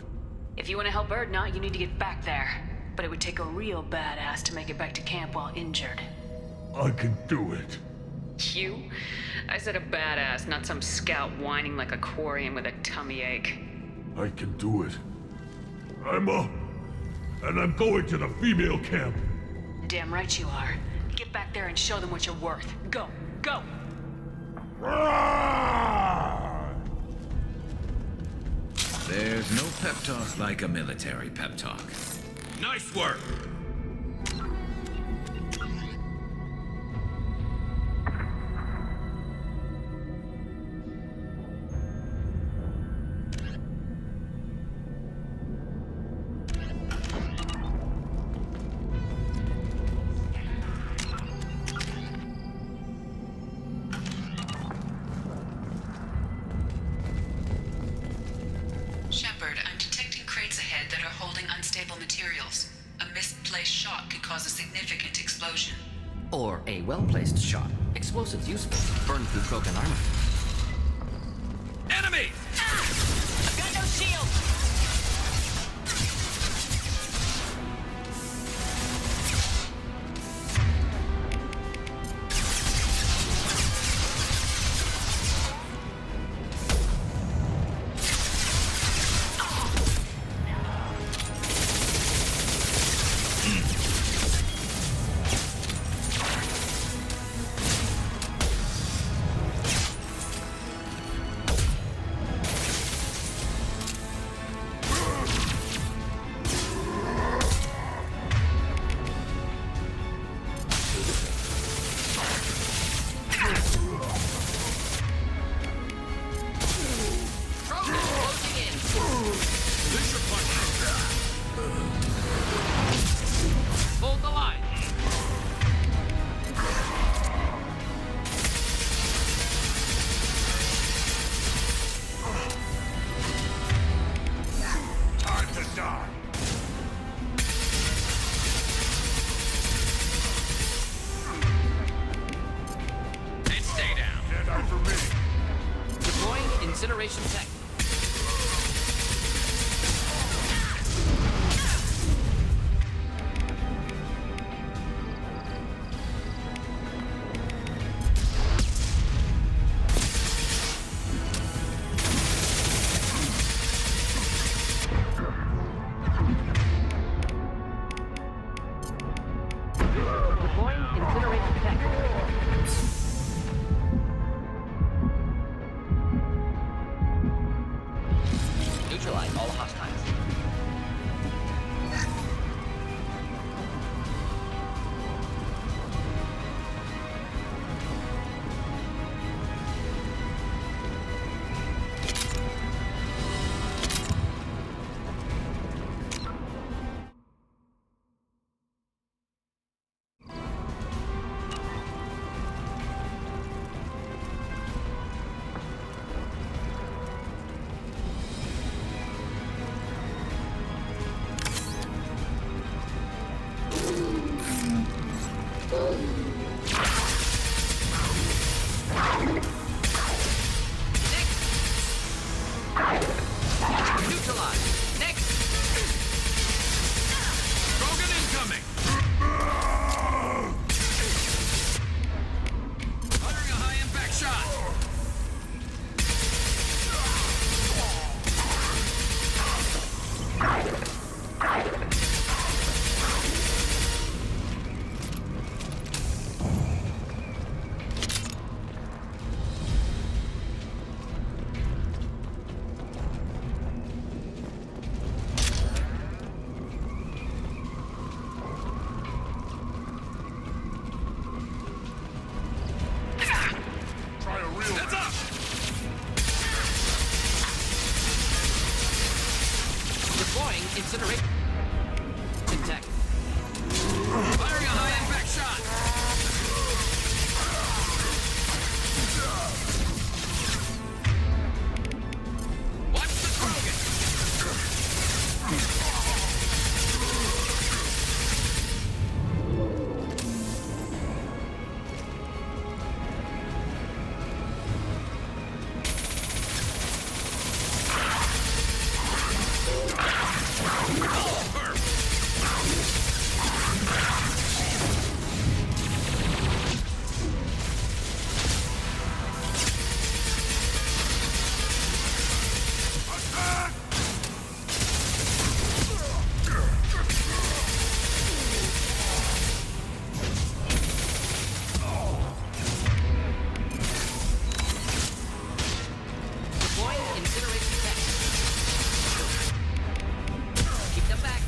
If you want to help Urdnot, you need to get back there. But it would take a real badass to make it back to camp while injured. I can do it. You? I said a badass, not some scout whining like a quarian with a tummy ache. I can do it. I'm up. And I'm going to the female camp. Damn right you are. Get back there and show them what you're worth. Go! Go! There's no pep talk like a military pep talk. Nice work! Shepard, I'm detecting crates ahead that are holding unstable materials. A misplaced shot could cause a significant explosion. Or a well-placed shot. Explosives useful. Burn through Krogan armor. Enemies! I've got no shield! Hold the line. Time to die. And stay down. Get out for me. Deploying incineration tech. Deploying incineration. Neutralized. Next. Krogan incoming. Firing a high impact shot. Heads up! Deploying incineration tech. Firing a high impact shot. Watch the Krogan. Deploying incineration tech. Keep them back.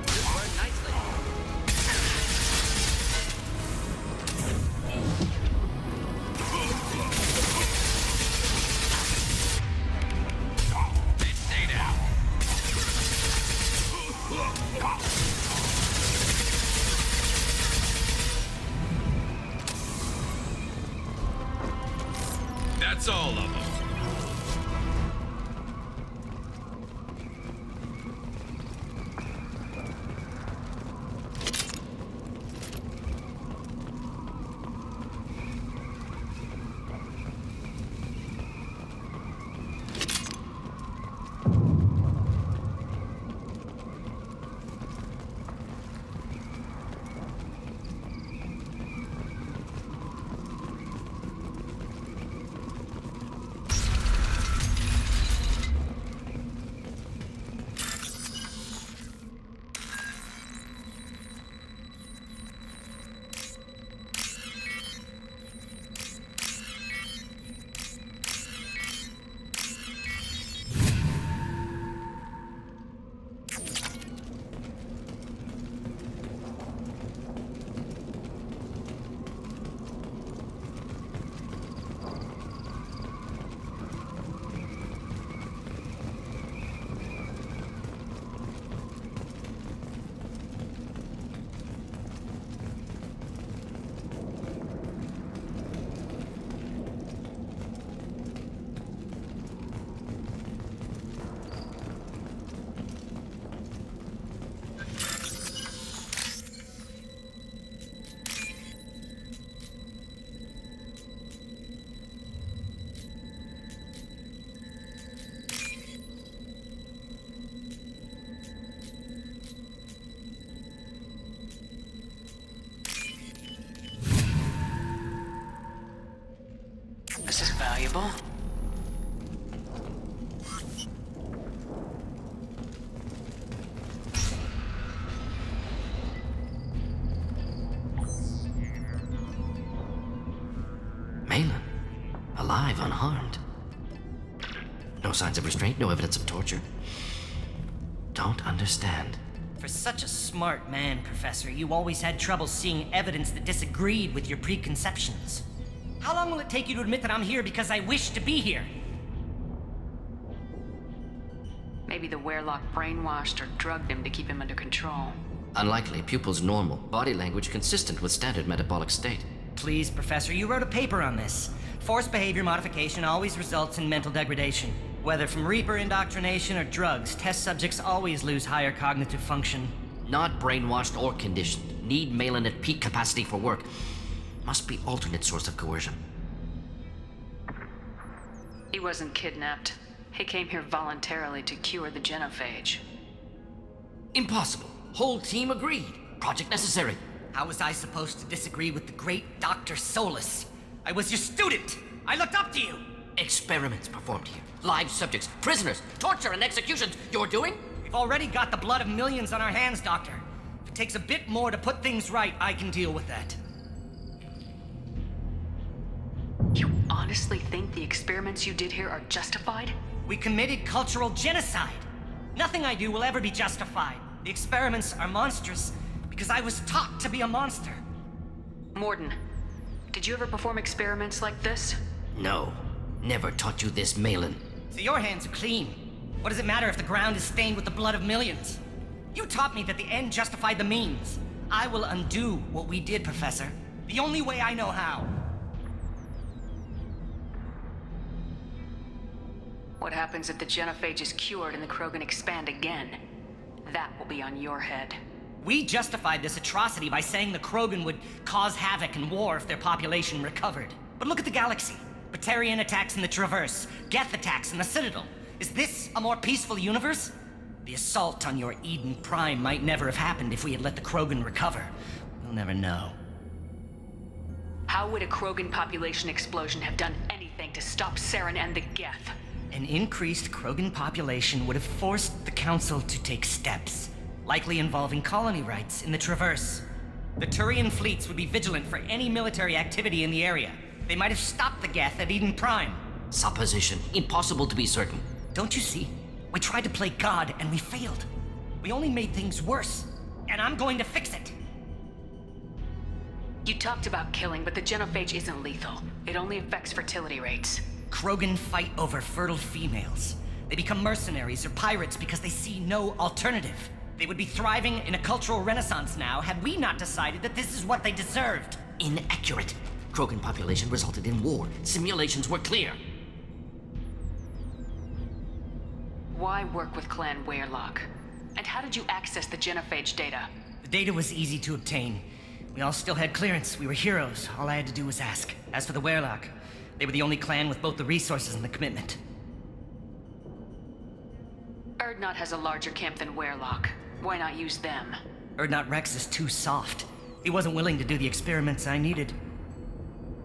This burned nicely. They stay down. That's all of them. This is valuable. Malin, alive, unharmed. No signs of restraint, no evidence of torture. Don't understand. For such a smart man, Professor, you always had trouble seeing evidence that disagreed with your preconceptions. How long will it take you to admit that I'm here because I wish to be here? Maybe the Werelock brainwashed or drugged him to keep him under control. Unlikely. Pupil's normal. Body language consistent with standard metabolic state. Please, Professor, you wrote a paper on this. Forced behavior modification always results in mental degradation. Whether from Reaper indoctrination or drugs, test subjects always lose higher cognitive function. Not brainwashed or conditioned. Need Malin at peak capacity for work. Must be alternate source of coercion. He wasn't kidnapped. He came here voluntarily to cure the genophage. Impossible. Whole team agreed. Project necessary. How was I supposed to disagree with the great Dr. Solus? I was your student! I looked up to you! Experiments performed here. Live subjects, prisoners, torture and executions. You're doing? We've already got the blood of millions on our hands, Doctor. If it takes a bit more to put things right, I can deal with that. You honestly think the experiments you did here are justified? We committed cultural genocide. Nothing I do will ever be justified. The experiments are monstrous because I was taught to be a monster. Morden, did you ever perform experiments like this? No. Never taught you this, Malin. So your hands are clean. What does it matter if the ground is stained with the blood of millions? You taught me that the end justified the means. I will undo what we did, Professor. The only way I know how. What happens if the genophage is cured and the Krogan expand again? That will be on your head. We justified this atrocity by saying the Krogan would cause havoc and war if their population recovered. But look at the galaxy. Batarian attacks in the Traverse, Geth attacks in the Citadel. Is this a more peaceful universe? The assault on your Eden Prime might never have happened if we had let the Krogan recover. We'll never know. How would a Krogan population explosion have done anything to stop Saren and the Geth? An increased Krogan population would have forced the Council to take steps, likely involving colony rights in the Traverse. The Turian fleets would be vigilant for any military activity in the area. They might have stopped the Geth at Eden Prime. Supposition. Impossible to be certain. Don't you see? We tried to play God and we failed. We only made things worse. And I'm going to fix it. You talked about killing, but the genophage isn't lethal. It only affects fertility rates. Krogan fight over fertile females. They become mercenaries or pirates because they see no alternative. They would be thriving in a cultural renaissance now had we not decided that this is what they deserved. Inaccurate. Krogan population resulted in war. Simulations were clear. Why work with Clan Werelock? And how did you access the genophage data? The data was easy to obtain. We all still had clearance. We were heroes. All I had to do was ask. As for the Werelock, they were the only clan with both the resources and the commitment. Erdnot has a larger camp than Werelock. Why not use them? Erdnot Rex is too soft. He wasn't willing to do the experiments I needed.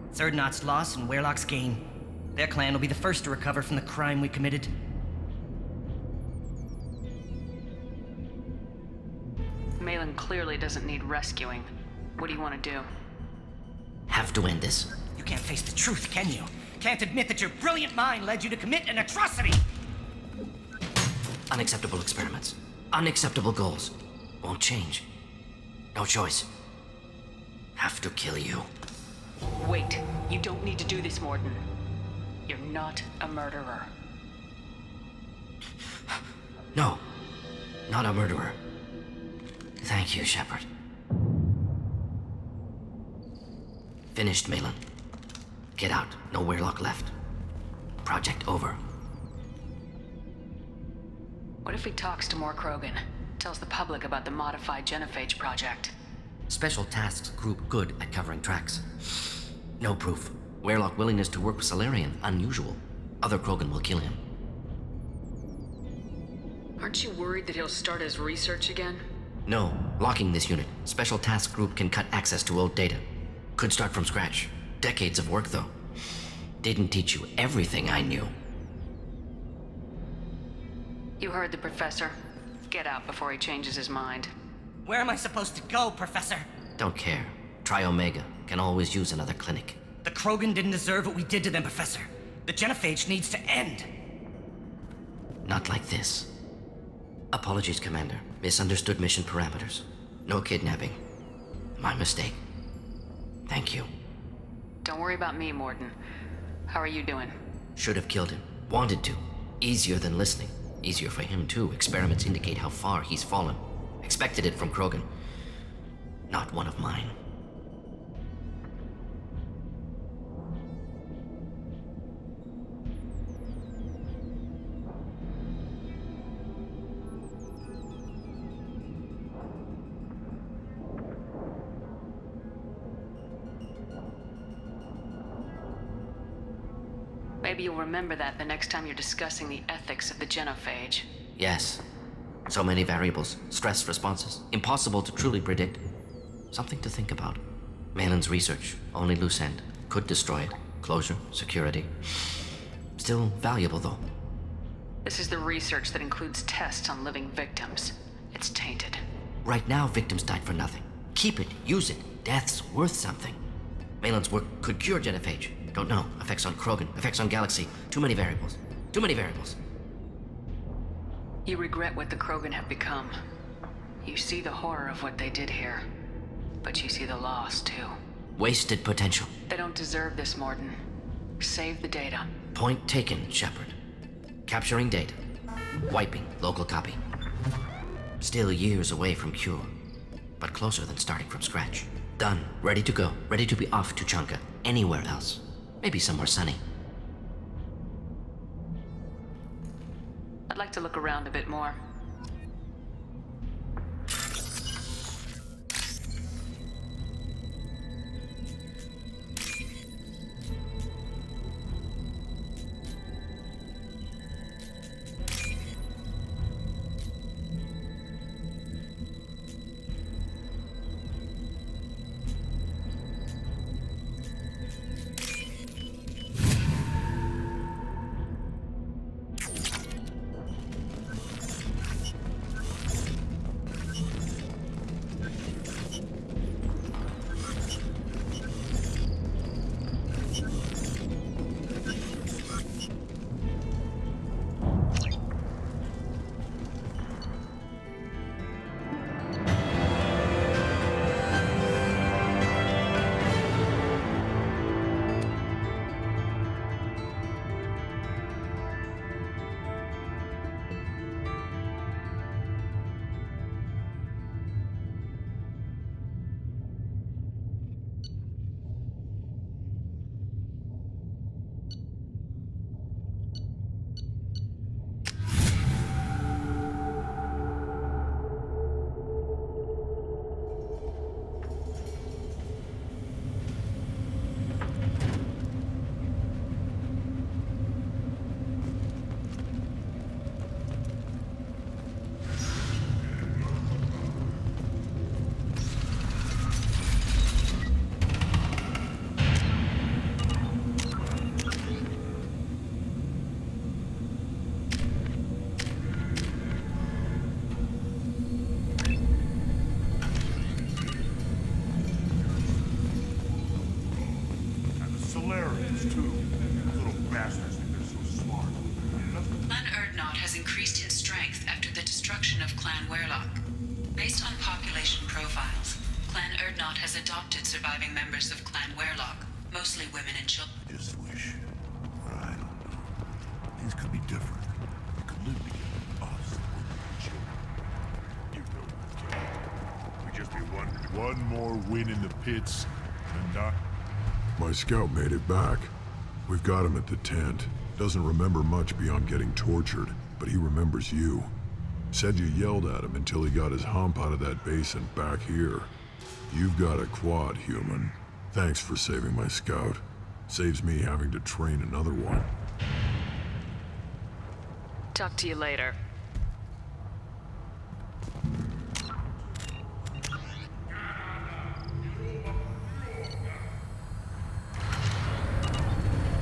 It's Erdnot's loss and Werelock's gain. Their clan will be the first to recover from the crime we committed. Malin clearly doesn't need rescuing. What do you want to do? Have to end this. You can't face the truth, can you? Can't admit that your brilliant mind led you to commit an atrocity! Unacceptable experiments. Unacceptable goals. Won't change. No choice. Have to kill you. Wait. You don't need to do this, Morden. You're not a murderer. No. Not a murderer. Thank you, Shepard. Finished, Malin. Get out. No Werelock left. Project over. What if he talks to more Krogan? Tells the public about the modified genophage project? Special Tasks Group good at covering tracks. No proof. Werelock willingness to work with Salarian, unusual. Other Krogan will kill him. Aren't you worried that he'll start his research again? No. Locking this unit. Special Task Group can cut access to old data. Could start from scratch. Decades of work, though. Didn't teach you everything I knew. You heard the professor. Get out before he changes his mind. Where am I supposed to go, Professor? Don't care. Try Omega. Can always use another clinic. The Krogan didn't deserve what we did to them, Professor. The genophage needs to end. Not like this. Apologies, Commander. Misunderstood mission parameters. No kidnapping. My mistake. Thank you. Don't worry about me, Morden. How are you doing? Should have killed him. Wanted to. Easier than listening. Easier for him, too. Experiments indicate how far he's fallen. Expected it from Krogan. Not one of mine. Maybe you'll remember that the next time you're discussing the ethics of the genophage. Yes. So many variables, stress responses, impossible to truly predict. Something to think about. Malin's research, only loose end, could destroy it. Closure, security. Still valuable, though. This is the research that includes tests on living victims. It's tainted. Right now, victims died for nothing. Keep it, use it. Death's worth something. Malin's work could cure genophage. Don't know. Effects on Krogan, effects on Galaxy. Too many variables. Too many variables. You regret what the Krogan have become. You see the horror of what they did here. But you see the loss, too. Wasted potential. They don't deserve this, Morden. Save the data. Point taken, Shepard. Capturing data. Wiping local copy. Still years away from cure. But closer than starting from scratch. Done. Ready to go. Ready to be off to Tuchanka. Anywhere else. Maybe somewhere sunny. I'd like to look around a bit more. One more win in the pits, and My scout made it back. We've got him at the tent. Doesn't remember much beyond getting tortured, but he remembers you. Said you yelled at him until he got his hump out of that basin back here. You've got a quad, human. Thanks for saving my scout. Saves me having to train another one. Talk to you later.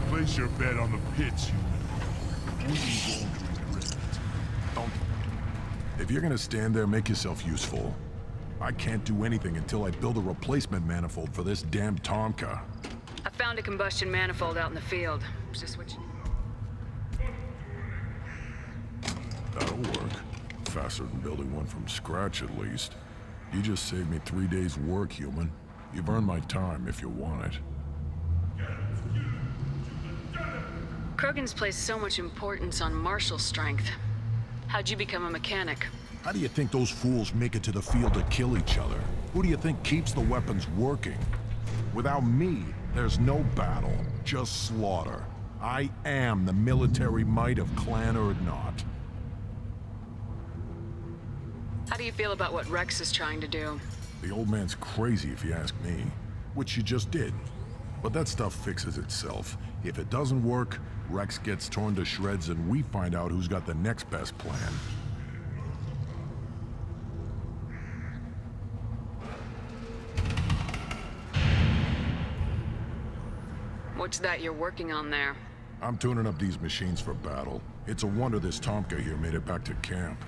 Place your bet on the pits, human. We won't regret it. Don't. If you're gonna stand there, make yourself useful. I can't do anything until I build a replacement manifold for this damn Tomka. I found a combustion manifold out in the field. Is this what you... That'll work. Faster than building one from scratch, at least. You just saved me 3 days' work, human. You've earned my time if you want it. Krogan's placed so much importance on martial strength. How'd you become a mechanic? How do you think those fools make it to the field to kill each other? Who do you think keeps the weapons working? Without me, there's no battle, just slaughter. I am the military might of Clan Urdnot. How do you feel about what Rex is trying to do? The old man's crazy if you ask me, which you just did. But that stuff fixes itself. If it doesn't work, Rex gets torn to shreds and we find out who's got the next best plan. What's that you're working on there? I'm tuning up these machines for battle. It's a wonder this Tomka here made it back to camp.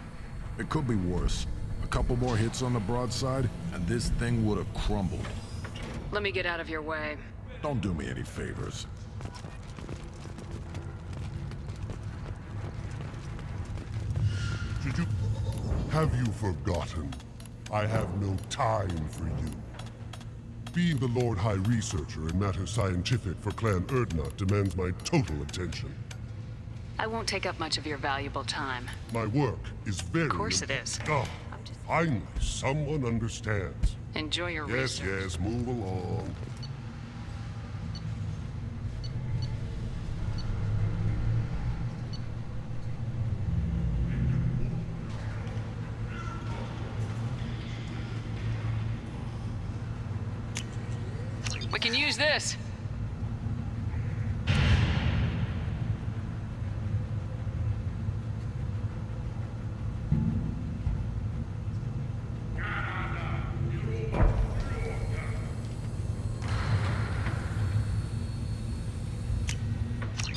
It could be worse. A couple more hits on the broadside, and this thing would have crumbled. Let me get out of your way. Don't do me any favors. Have you forgotten? I have no time for you. Being the Lord High Researcher in matters scientific for Clan Urdnot demands my total attention. I won't take up much of your valuable time. My work is very... Of course it is. Ah, finally, someone understands. Enjoy your Yes, research. yes, move along. We can use this.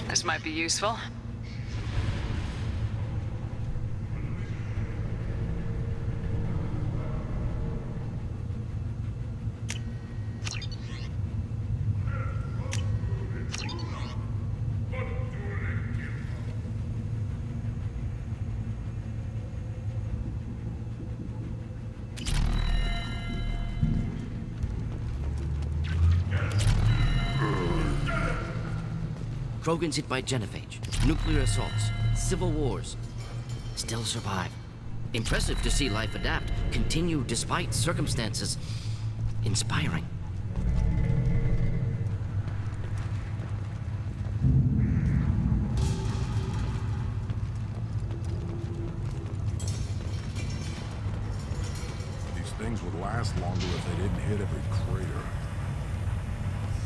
This might be useful. Krogan's hit by genophage, nuclear assaults, civil wars. Still survive. Impressive to see life adapt, continue despite circumstances. Inspiring. These things would last longer if they didn't hit every crater.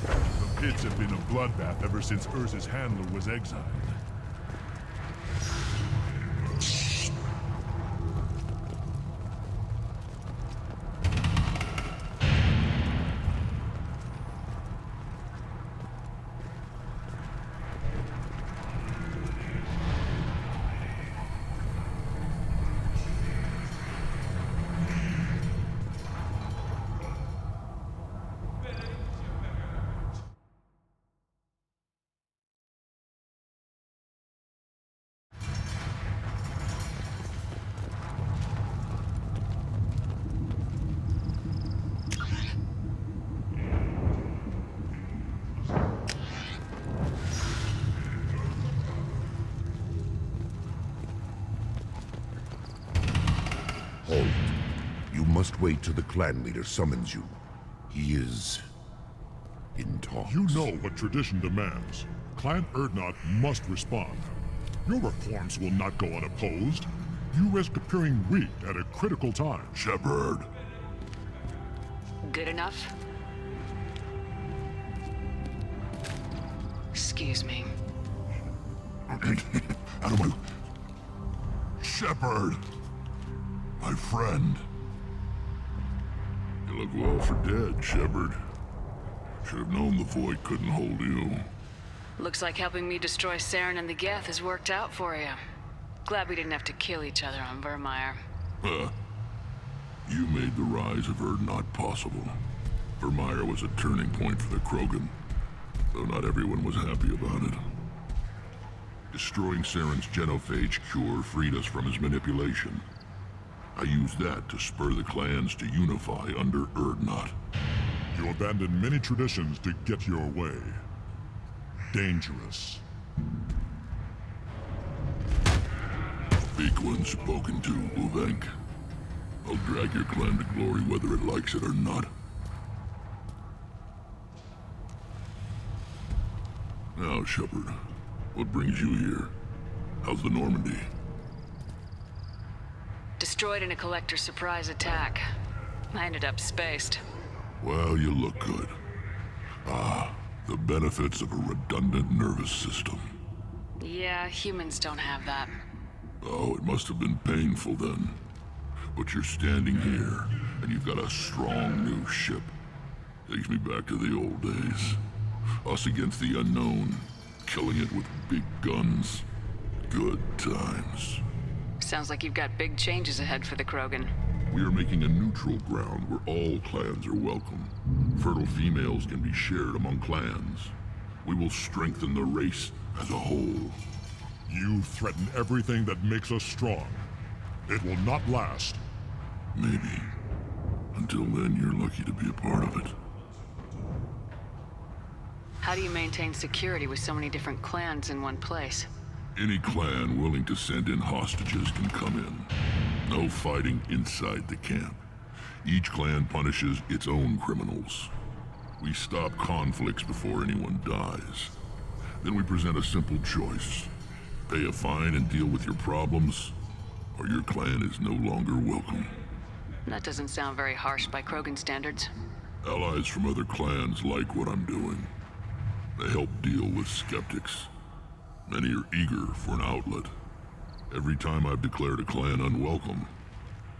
The pits have been a bloodbath ever since Urza's handler was exiled. Halt. You must wait till the clan leader summons you. He is... in talks. You know what tradition demands. Clan Urdnot must respond. Your reforms will not go unopposed. You risk appearing weak at a critical time. Shepard. Good enough? Excuse me. Out of my... Shepard! My friend. You look well for dead, Shepard. Should have known the Void couldn't hold you. Looks like helping me destroy Saren and the Geth has worked out for you. Glad we didn't have to kill each other on Vermeer. You made the rise of Urdnot possible. Vermeer was a turning point for the Krogan, though not everyone was happy about it. Destroying Saren's genophage cure freed us from his manipulation. I used that to spur the clans to unify under Urdnot. You abandoned many traditions to get your way. Dangerous. Big one spoken to, Uvenk. I'll drag your clan to glory whether it likes it or not. Now, Shepard, what brings you here? How's the Normandy? Destroyed in a collector surprise attack. I ended up spaced. Well, you look good. Ah, the benefits of a redundant nervous system. Yeah, humans don't have that. Oh, it must have been painful then. But you're standing here, and you've got a strong new ship. Takes me back to the old days. Us against the unknown, killing it with big guns. Good times. Sounds like you've got big changes ahead for the Krogan. We are making a neutral ground where all clans are welcome. Fertile females can be shared among clans. We will strengthen the race as a whole. You threaten everything that makes us strong. It will not last. Maybe. Until then, you're lucky to be a part of it. How do you maintain security with so many different clans in one place? Any clan willing to send in hostages can come in. No fighting inside the camp. Each clan punishes its own criminals. We stop conflicts before anyone dies. Then we present a simple choice. Pay a fine and deal with your problems, or your clan is no longer welcome. That doesn't sound very harsh by Krogan standards. Allies from other clans like what I'm doing. They help deal with skeptics. Many are eager for an outlet. Every time I've declared a clan unwelcome,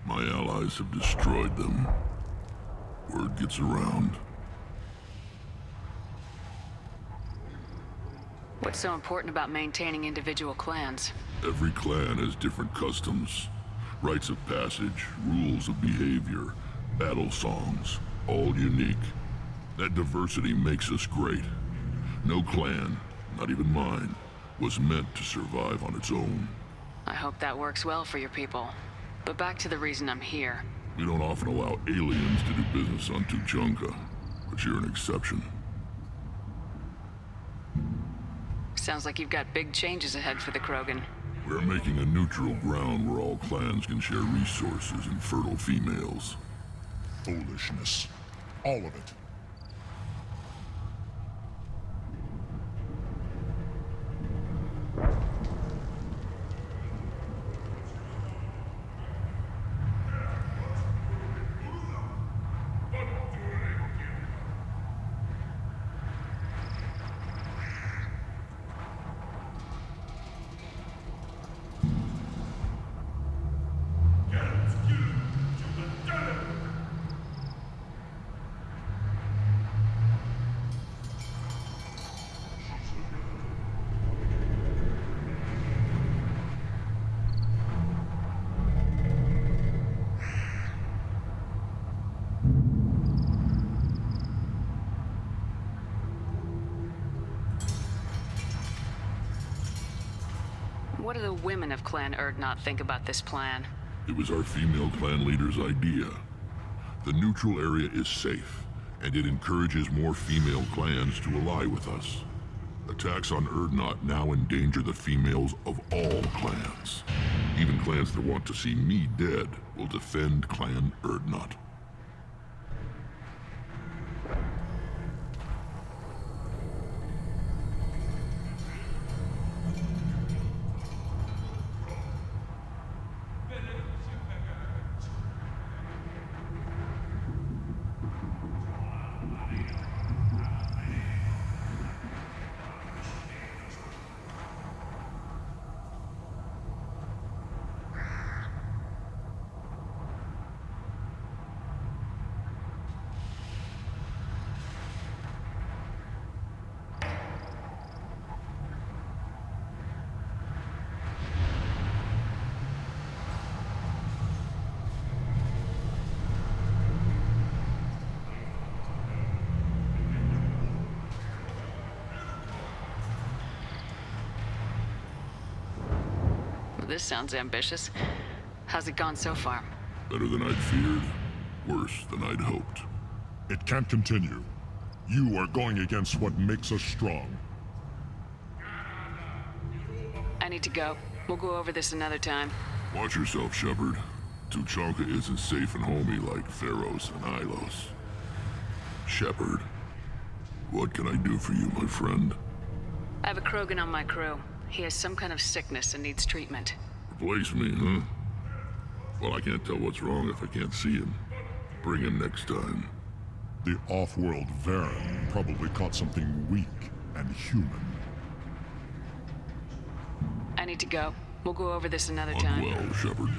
my allies have destroyed them. Word gets around. What's so important about maintaining individual clans? Every clan has different customs, rites of passage, rules of behavior, battle songs, all unique. That diversity makes us great. No clan, not even mine, was meant to survive on its own. I hope that works well for your people. But back to the reason I'm here. We don't often allow aliens to do business on Tuchanka, but you're an exception. Sounds like you've got big changes ahead for the Krogan. We're making a neutral ground where all clans can share resources and fertile females. Foolishness. All of it. What do the women of Clan Urdnot think about this plan? It was our female clan leader's idea. The neutral area is safe, and it encourages more female clans to ally with us. Attacks on Urdnot now endanger the females of all clans. Even clans that want to see me dead will defend Clan Urdnot. This sounds ambitious. How's it gone so far? Better than I'd feared, worse than I'd hoped. It can't continue. You are going against what makes us strong. I need to go. We'll go over this another time. Watch yourself, Shepard. Tuchanka isn't safe and homey like Pharaohs and Ilos. Shepard, what can I do for you, my friend? I have a Krogan on my crew. He has some kind of sickness and needs treatment. Replace me, huh? Well, I can't tell what's wrong if I can't see him. Bring him next time. The off-world Varen probably caught something weak and human. I need to go. We'll go over this another On time. well, Shepard.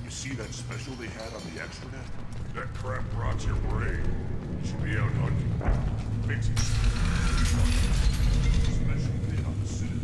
You see that special they had on the extranet? That crap rots your brain. You should be out hunting. Fix it. Special bit on the Citadel.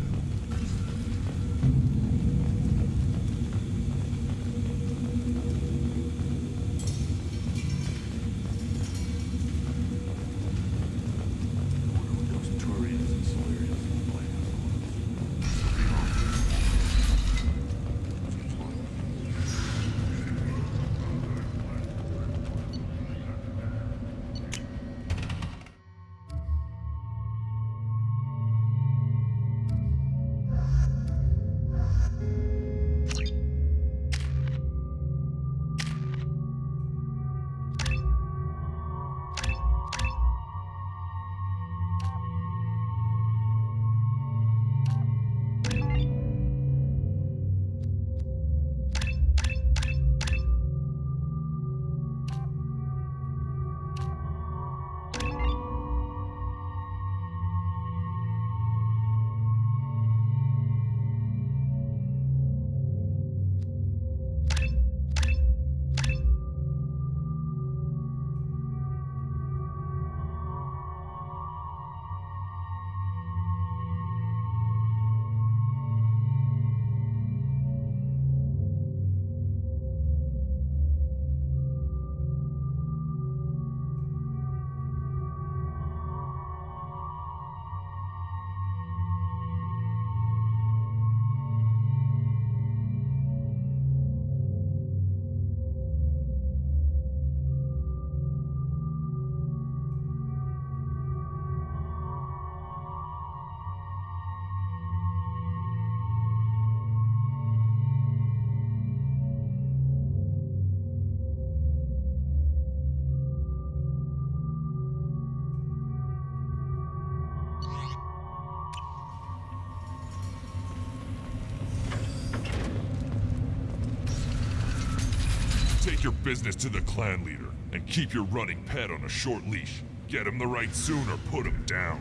Take your business to the clan leader, and keep your running pet on a short leash. Get him the right soon or put him down.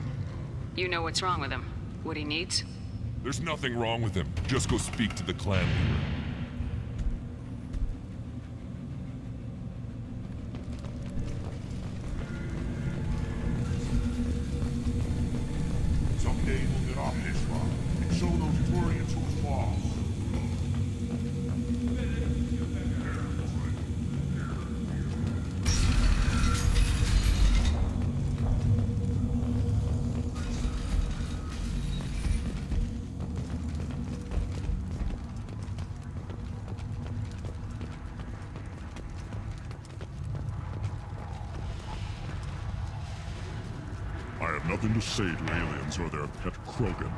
You know what's wrong with him. What he needs? There's nothing wrong with him. Just go speak to the clan leader. Someday we'll get off this rock and show those Turians who's boss. I have nothing to say to aliens or their pet Krogan.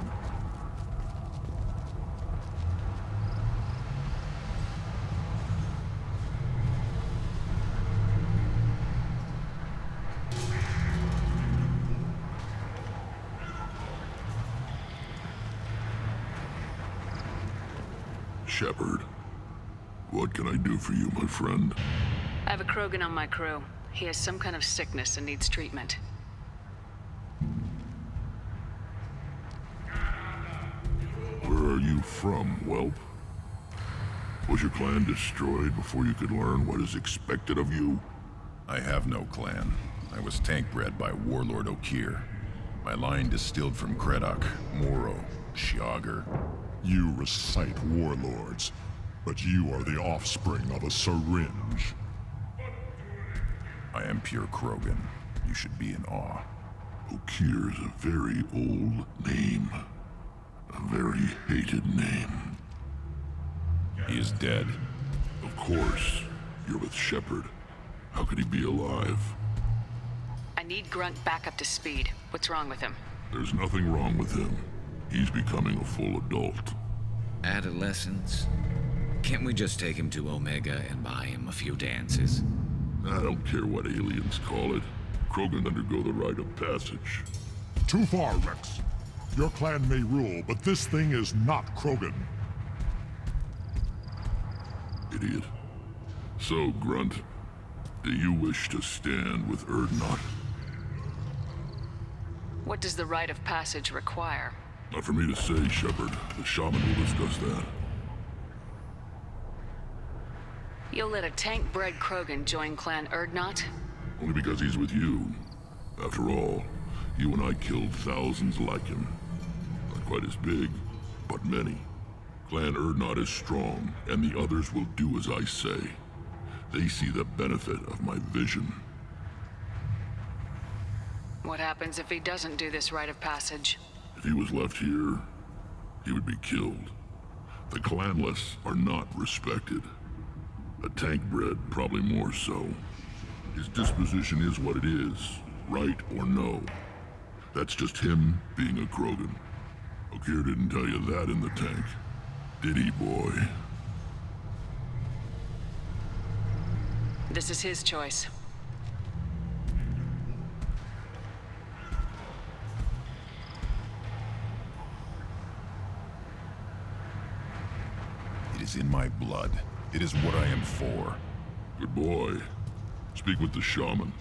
Shepard, what can I do for you, my friend? I have a Krogan on my crew. He has some kind of sickness and needs treatment. Where are you from, whelp? Was your clan destroyed before you could learn what is expected of you? I have no clan. I was tank bred by Warlord Okir. My line distilled from Kredok, Moro, Shiagar. You recite warlords, but you are the offspring of a syringe. I am pure Krogan. You should be in awe. Okir's a very old name. A very hated name. He is dead. Of course. You're with Shepard. How could he be alive? I need Grunt back up to speed. What's wrong with him? There's nothing wrong with him. He's becoming a full adult. Adolescence? Can't we just take him to Omega and buy him a few dances? I don't care what aliens call it. Krogan undergo the rite of passage. Too far, Rex. Your clan may rule, but this thing is not Krogan. Idiot. So, Grunt, do you wish to stand with Urdnot? What does the rite of passage require? Not for me to say, Shepard. The shaman will discuss that. You'll let a tank-bred Krogan join Clan Urdnot? Only because he's with you. After all, you and I killed thousands like him. Not quite as big, but many. Clan Urdnot is strong, and the others will do as I say. They see the benefit of my vision. What happens if he doesn't do this rite of passage? If he was left here, he would be killed. The clanless are not respected. A tank-bred, probably more so. His disposition is what it is, right or no. That's just him being a Krogan. Okir didn't tell you that in the tank. Did he, boy? This is his choice. It is in my blood. It is what I am for. Good boy. Speak with the shaman.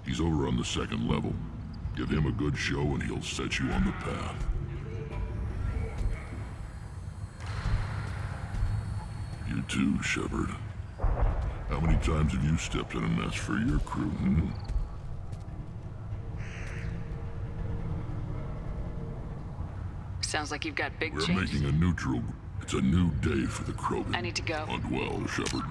He's over on the second level. Give him a good show and he'll set you on the path. You too, Shepard. How many times have you stepped in a mess for your crew, hmm? Sounds like you've got big We're changes. making a neutral. It's a new day for the Krogan. I need to go. Hunt well, Shepard.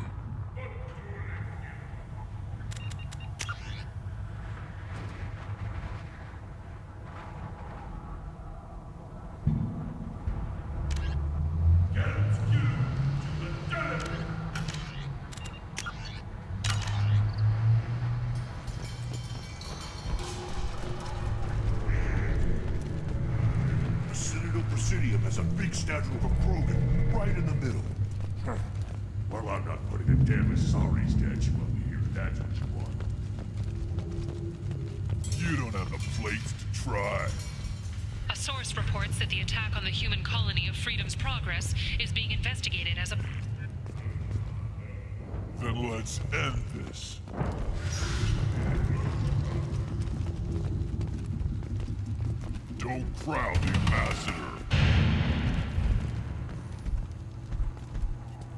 Has a big statue of a Krogan right in the middle. Huh. Well, I'm not putting a damn Asari statue up here, if that's what you want. You don't have the plates to try. A source reports that the attack on the human colony of Freedom's Progress is being investigated as a... Then let's end this. Don't crowd the ambassador.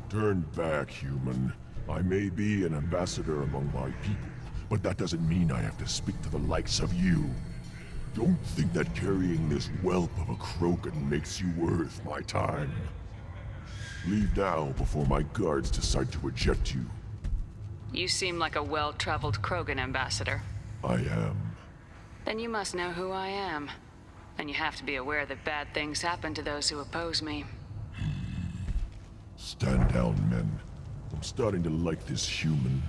Turn back, human. I may be an ambassador among my people, but that doesn't mean I have to speak to the likes of you. Don't think that carrying this whelp of a Krogan makes you worth my time. Leave now before my guards decide to eject you. You seem like a well-traveled Krogan ambassador. I am. Then you must know who I am. And you have to be aware that bad things happen to those who oppose me. Stand down, men. I'm starting to like this human.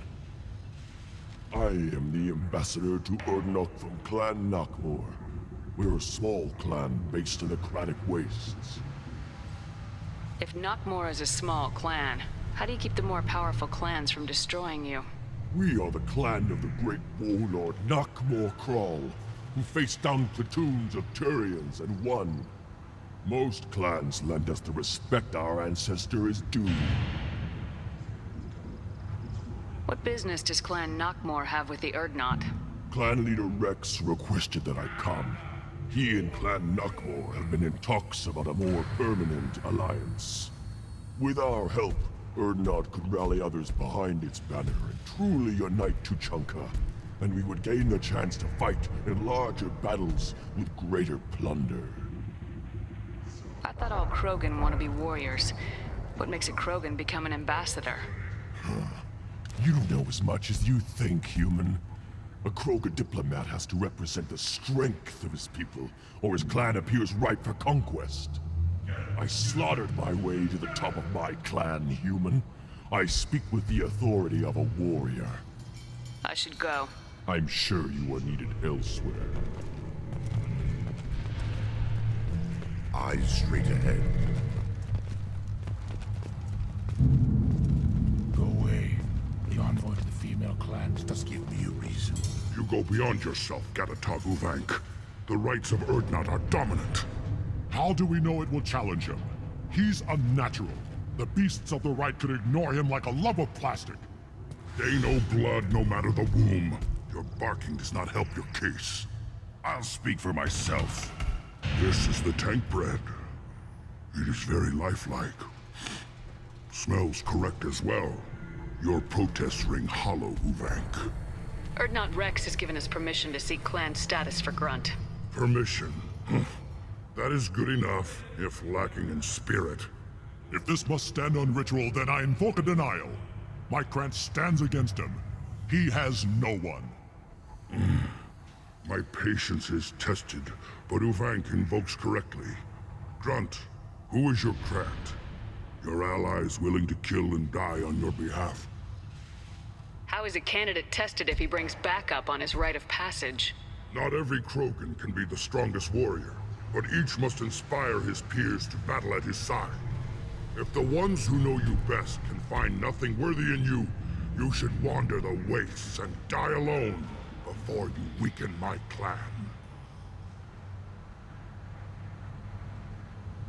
I am the ambassador to Urdnot from Clan Knockmore. We're a small clan based in the Kratic Wastes. If Knockmore is a small clan, how do you keep the more powerful clans from destroying you? We are the clan of the great warlord Knockmore Crawl, who faced down platoons of Turians and won. Most clans lend us the respect our ancestor is due. What business does Clan Knockmore have with the Urdnot? Clan leader Rex requested that I come. He and Clan Knockmore have been in talks about a more permanent alliance. With our help, Urdnot could rally others behind its banner and truly unite Tuchanka, and we would gain the chance to fight in larger battles with greater plunder. I thought all Krogan want to be warriors. What makes a Krogan become an ambassador? You don't know as much as you think, human. A Krogan diplomat has to represent the strength of his people, or his clan appears ripe for conquest. I slaughtered my way to the top of my clan, human. I speak with the authority of a warrior. I should go. I'm sure you are needed elsewhere. Eyes straight ahead. Go away. The envoy to the female clans does give me a reason. You go beyond yourself, Gatatog Uvank. The rights of Urdnot are dominant. How do we know it will challenge him? He's unnatural. The beasts of the right could ignore him like a lump of plastic. They know blood no matter the womb. Your barking does not help your case. I'll speak for myself. This is the tank bread. It is very lifelike. Smells correct as well. Your protests ring hollow, Uvank. Urdnot Rex has given us permission to seek clan status for Grunt. Permission? That is good enough, if lacking in spirit. If this must stand on ritual, then I invoke a denial. My Krant stands against him. He has no one. My patience is tested, but Uvank invokes correctly. Grunt, who is your Krant? Your allies willing to kill and die on your behalf? How is a candidate tested if he brings backup on his rite of passage? Not every Krogan can be the strongest warrior, but each must inspire his peers to battle at his side. If the ones who know you best can find nothing worthy in you, you should wander the wastes and die alone before you weaken my clan.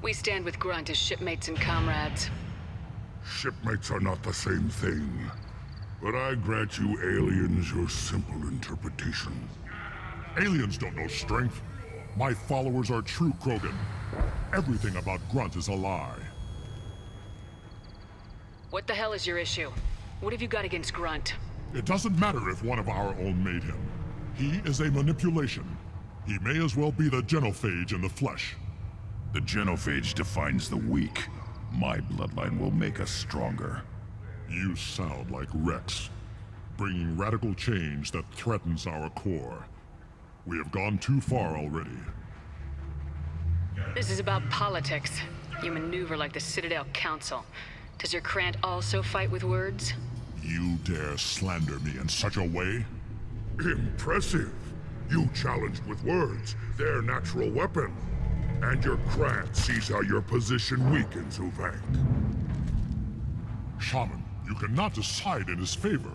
We stand with Grunt as shipmates and comrades. Shipmates are not the same thing. But I grant you aliens your simple interpretation. Aliens don't know strength. My followers are true Krogan. Everything about Grunt is a lie. What the hell is your issue? What have you got against Grunt? It doesn't matter if one of our own made him. He is a manipulation. He may as well be the genophage in the flesh. The genophage defines the weak. My bloodline will make us stronger. You sound like Rex, bringing radical change that threatens our core. We have gone too far already. This is about politics. You maneuver like the Citadel Council. Does your Krant also fight with words? You dare slander me in such a way? Impressive! You challenged with words, their natural weapon. And your Krant sees how your position weakens, Uvank. Shaman, you cannot decide in his favor.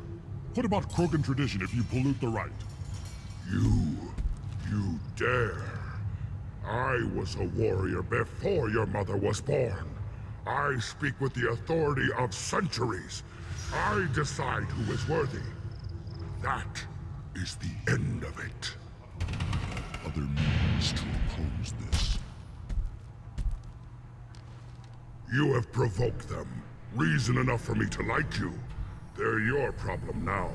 What about Krogan tradition if you pollute the rite? You dare. I was a warrior before your mother was born. I speak with the authority of centuries. I decide who is worthy. That is the end of it. Other means to oppose this. You have provoked them. Reason enough for me to like you. They're your problem now.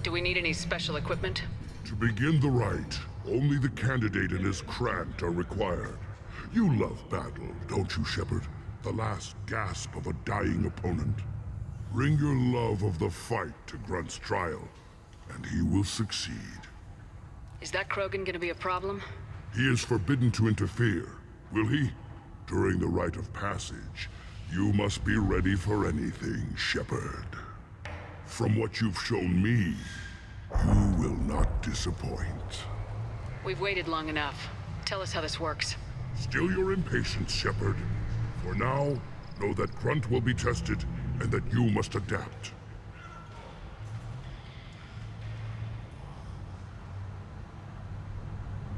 Do we need any special equipment? To begin the rite, only the candidate and his Krant are required. You love battle, don't you, Shepard? The last gasp of a dying opponent. Bring your love of the fight to Grunt's trial, and he will succeed. Is that Krogan gonna be a problem? He is forbidden to interfere, will he? During the rite of passage, you must be ready for anything, Shepard. From what you've shown me, you will not disappoint. We've waited long enough. Tell us how this works. Still your impatience, Shepard. For now, know that Grunt will be tested, and that you must adapt.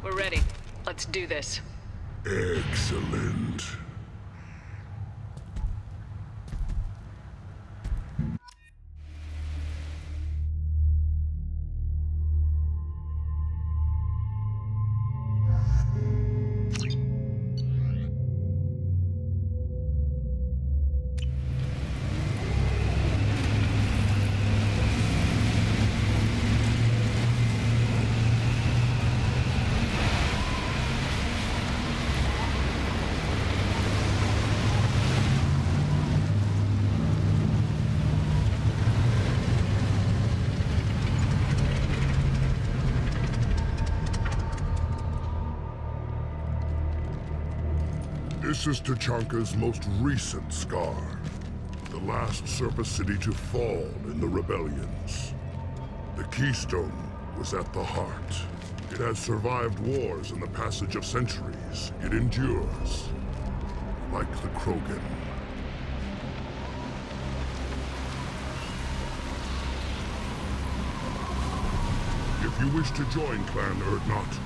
We're ready. Let's do this. Excellent. This is Tachanka's most recent scar. The last surface city to fall in the rebellions. The Keystone was at the heart. It has survived wars and the passage of centuries. It endures. Like the Krogan. If you wish to join Clan Urdnot,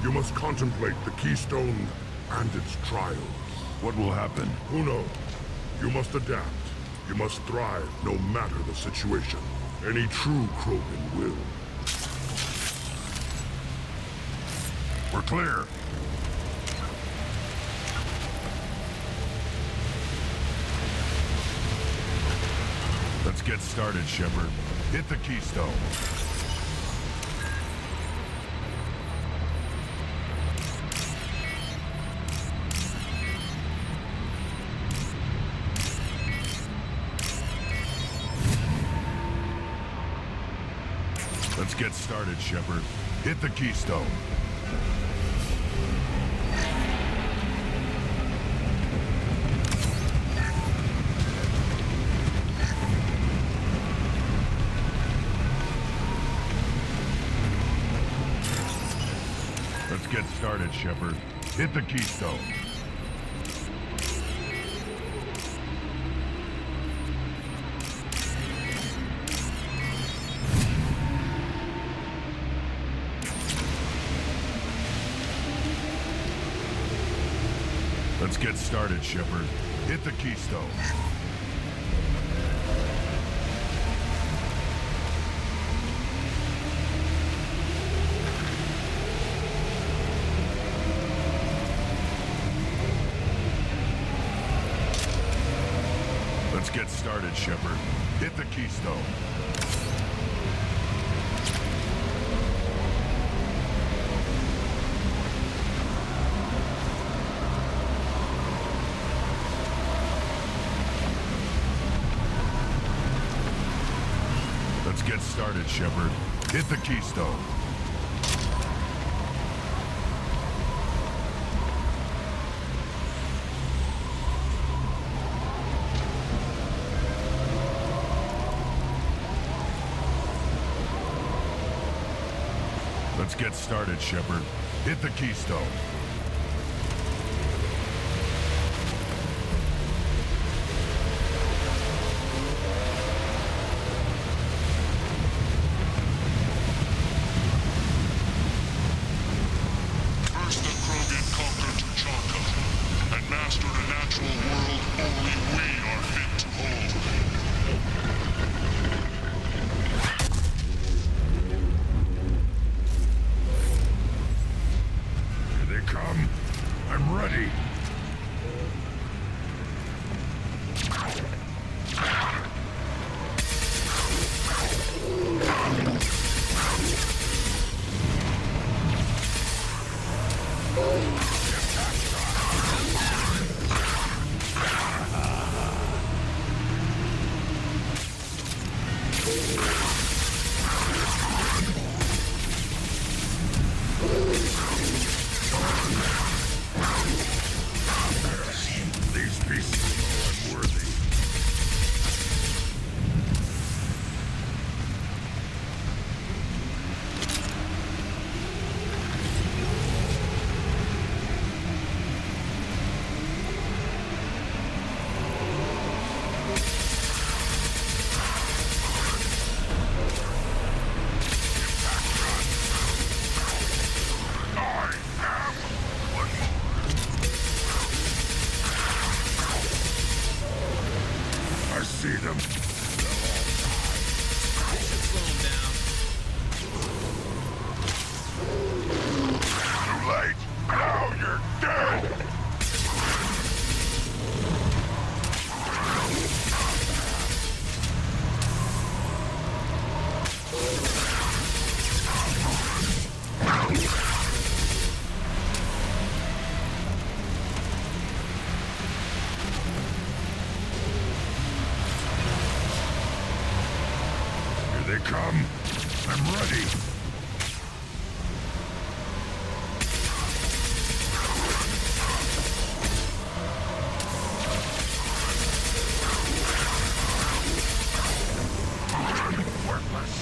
you must contemplate the Keystone and its trials. What will happen? Who knows? You must adapt. You must thrive no matter the situation. Any true Krogan will. We're clear. Let's get started, Shepard. Hit the Keystone. Let's get started, Shepard. Hit the Keystone. Let's get started, Shepard. Hit the Keystone. Let's get started, Shepard. Hit the Keystone. Let's get started, Shepard. Hit the Keystone. Let's get started, Shepard. Hit the Keystone. Let's get started, Shepard. Hit the Keystone. First the Krogan conquered Tuchanka and mastered a natural world only we are fit to hold. Here they come. I'm ready. These beasts are unworthy. I see them. Too late. Now you're dead. Here they come. I'm ready. Worthless.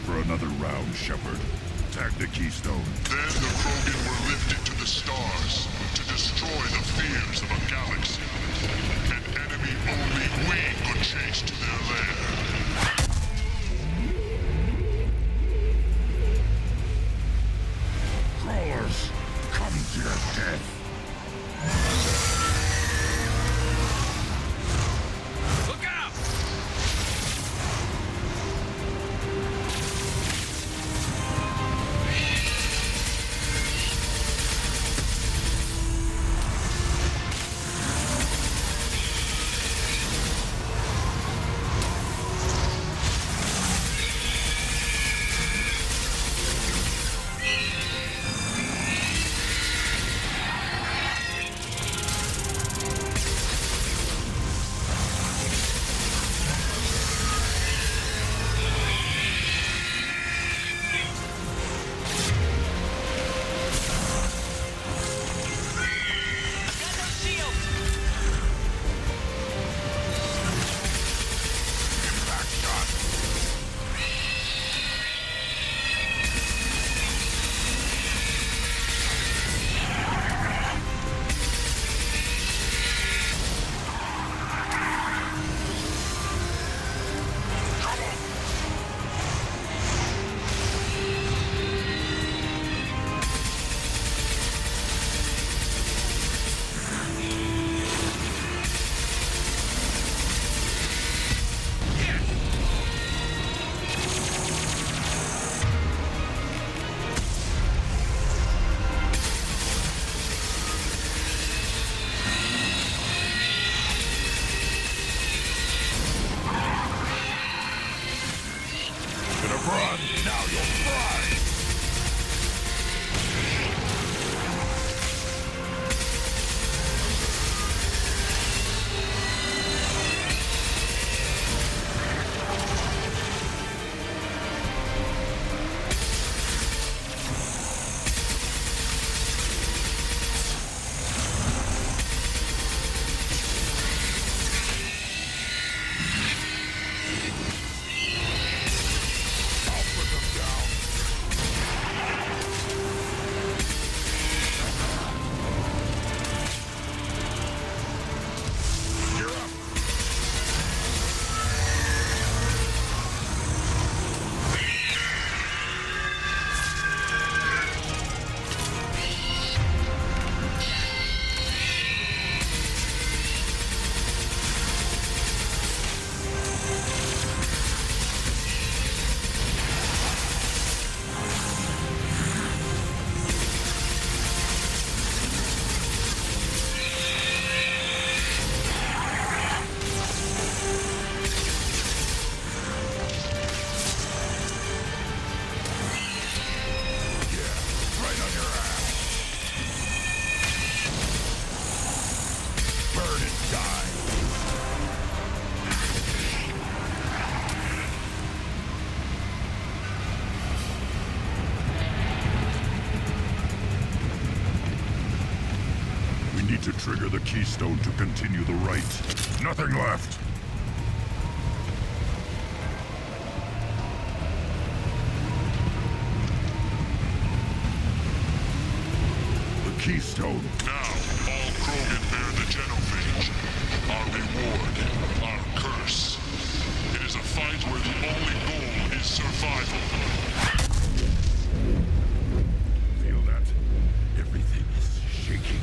for another round, Shepard. Attack the Keystone. Then the Krogan were lifted to the stars to destroy the fears of a galaxy. An enemy only we could chase to their lair. Crawlers, come to your death. Look out! To trigger the Keystone to continue the right. Nothing left. The Keystone. Now, all Krogan bear the genophage. Our reward, our curse. It is a fight where the only goal is survival. Feel that? Everything is shaking.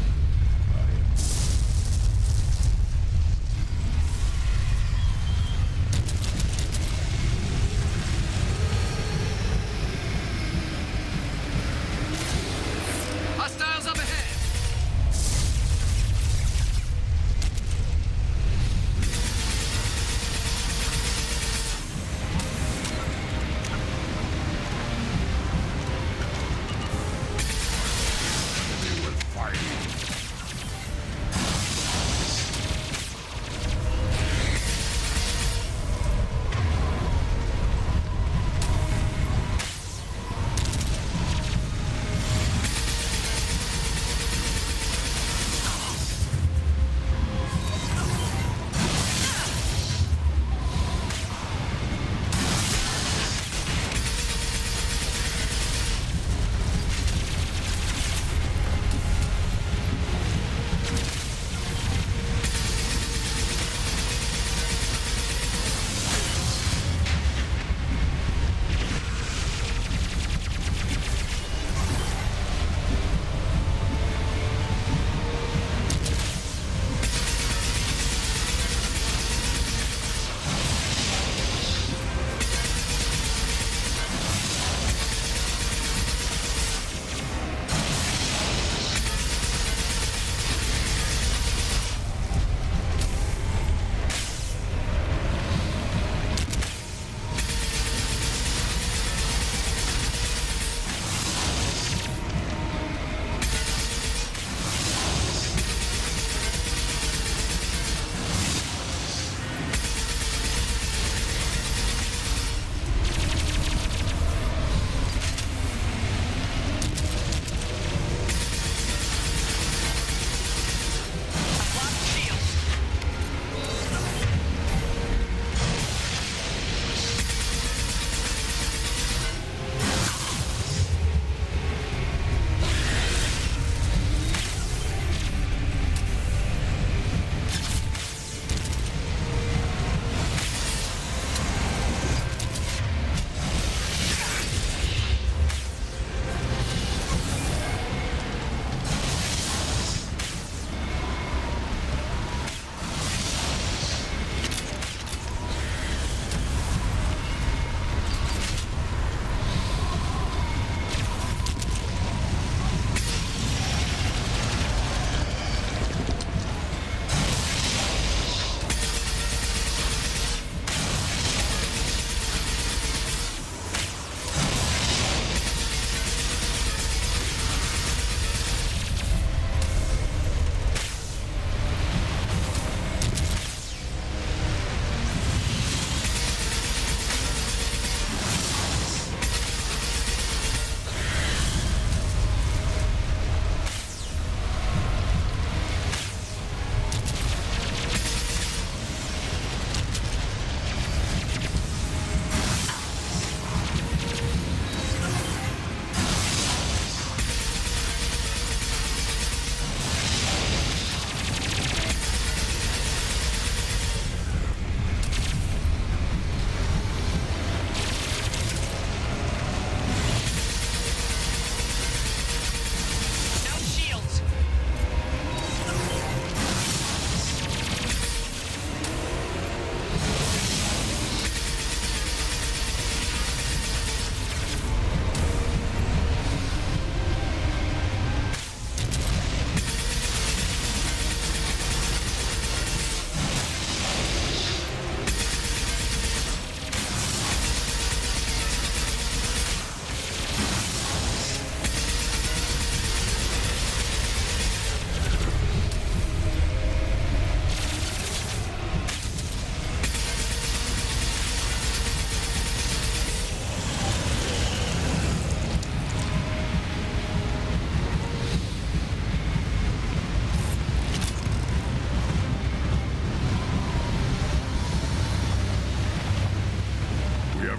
Hostiles up ahead!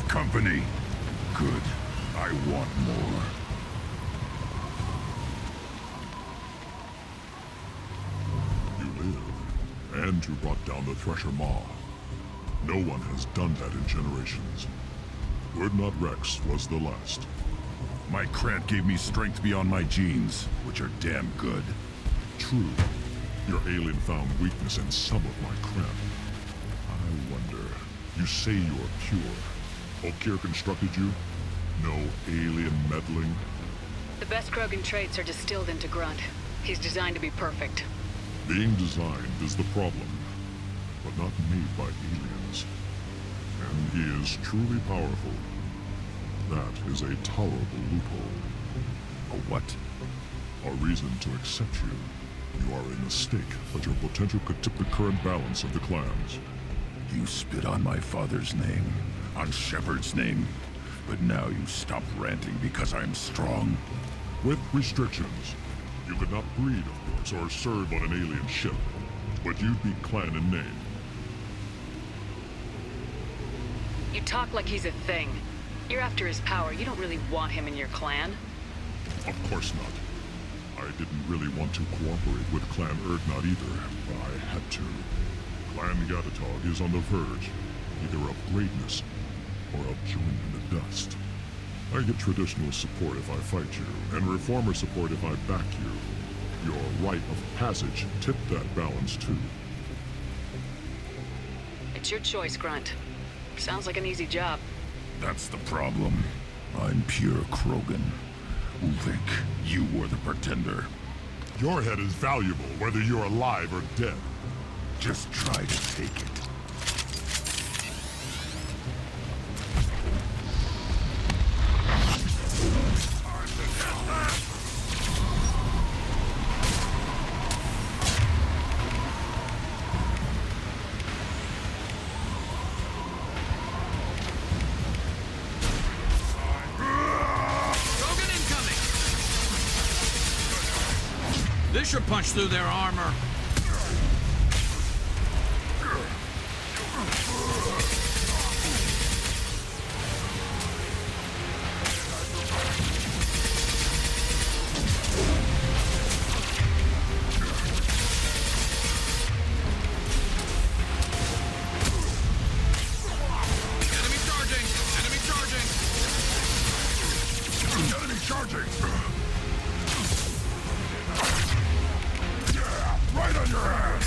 company. Good. I want more. You live, and you brought down the Thresher Maw. No one has done that in generations. Urdnot Rex was the last. My Krant gave me strength beyond my genes, which are damn good. True. Your alien found weakness in some of my Krant. I wonder, you say you're pure. Okier constructed you? No alien meddling? The best Krogan traits are distilled into Grunt. He's designed to be perfect. Being designed is the problem, but not made by aliens. And he is truly powerful. That is a tolerable loophole. A what? A reason to accept you. You are a mistake, but your potential could tip the current balance of the clans. You spit on my father's name, on Shepard's name, but now you stop ranting because I'm strong. With restrictions. You could not breed, of course, or serve on an alien ship, but you'd be clan in name. You talk like he's a thing. You're after his power. You don't really want him in your clan. Of course not. I didn't really want to cooperate with Clan Urdnot either, but I had to. Clan Gatatog is on the verge, either of greatness or of joining the dust. I get traditional support if I fight you, and reformer support if I back you. Your rite of passage tipped that balance too. It's your choice, Grunt. Sounds like an easy job. That's the problem. I'm pure Krogan. Uvik, you were the pretender. Your head is valuable, whether you're alive or dead. Just try to take it. This should punch through their armor. Enemy charging! Enemy charging! Enemy charging! Right on your ass!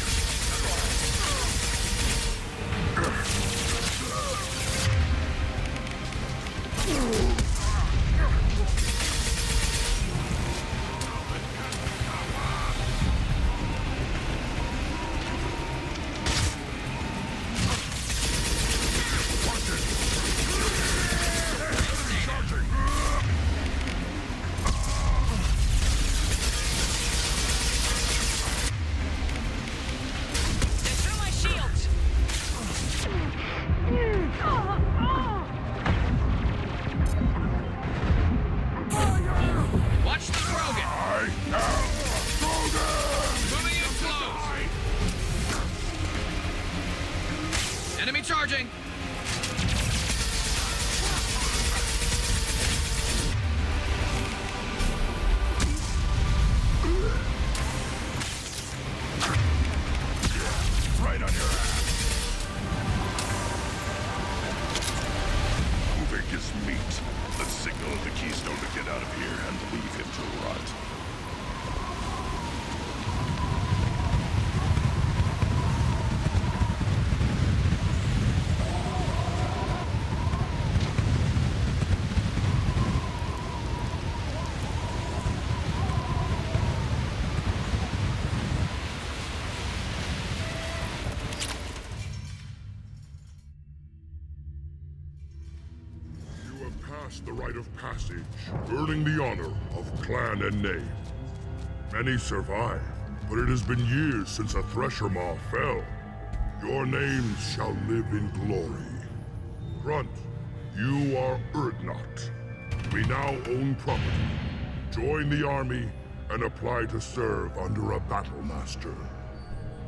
Enemy charging! Right on your ass. Uvik is meat. Let's signal the Keystone to get out of here and leave him to rot. The rite of passage, earning the honor of clan and name. Many survive, but it has been years since a Thresher Maw fell. Your names shall live in glory. Grunt, you are Urdnot. We now own property. Join the army and apply to serve under a battle master.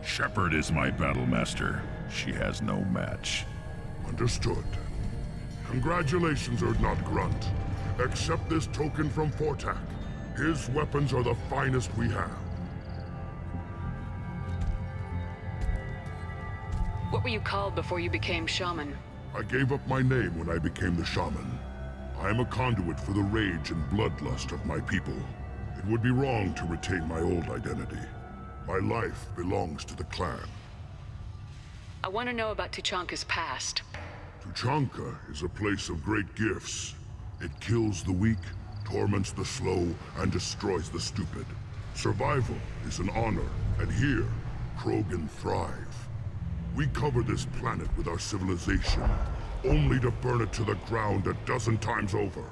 Shepard is my battle master. She has no match. Understood. Congratulations, Urdnot Grunt. Accept this token from Fortak. His weapons are the finest we have. What were you called before you became shaman? I gave up my name when I became the shaman. I am a conduit for the rage and bloodlust of my people. It would be wrong to retain my old identity. My life belongs to the clan. I want to know about Tuchanka's past. Tuchanka is a place of great gifts. It kills the weak, torments the slow, and destroys the stupid. Survival is an honor, and here, Krogan thrive. We cover this planet with our civilization, only to burn it to the ground a dozen times over.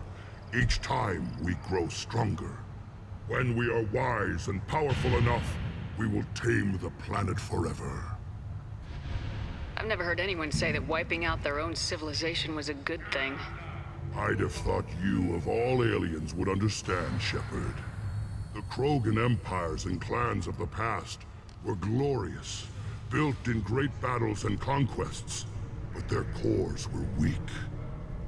Each time, we grow stronger. When we are wise and powerful enough, we will tame the planet forever. I've never heard anyone say that wiping out their own civilization was a good thing. I'd have thought you, of all aliens, would understand, Shepard. The Krogan empires and clans of the past were glorious, built in great battles and conquests, but their cores were weak.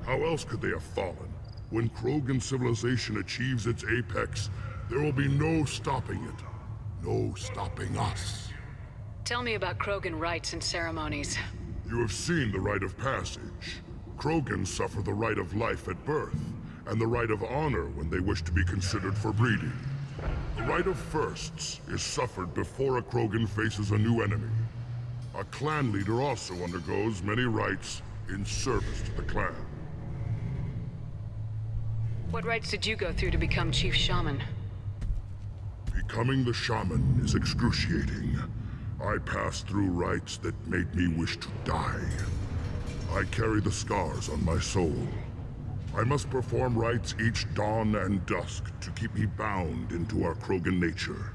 How else could they have fallen? When Krogan civilization achieves its apex, there will be no stopping it. No stopping us. Tell me about Krogan rites and ceremonies. You have seen the rite of passage. Krogans suffer the rite of life at birth, and the rite of honor when they wish to be considered for breeding. The rite of firsts is suffered before a Krogan faces a new enemy. A clan leader also undergoes many rites in service to the clan. What rites did you go through to become Chief Shaman? Becoming the shaman is excruciating. I passed through rites that made me wish to die. I carry the scars on my soul. I must perform rites each dawn and dusk to keep me bound into our Krogan nature.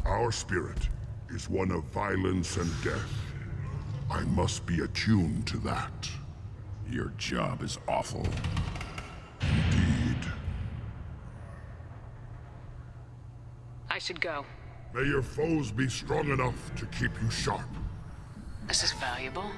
Our spirit is one of violence and death. I must be attuned to that. Your job is awful. Indeed. I should go. May your foes be strong enough to keep you sharp. This is valuable.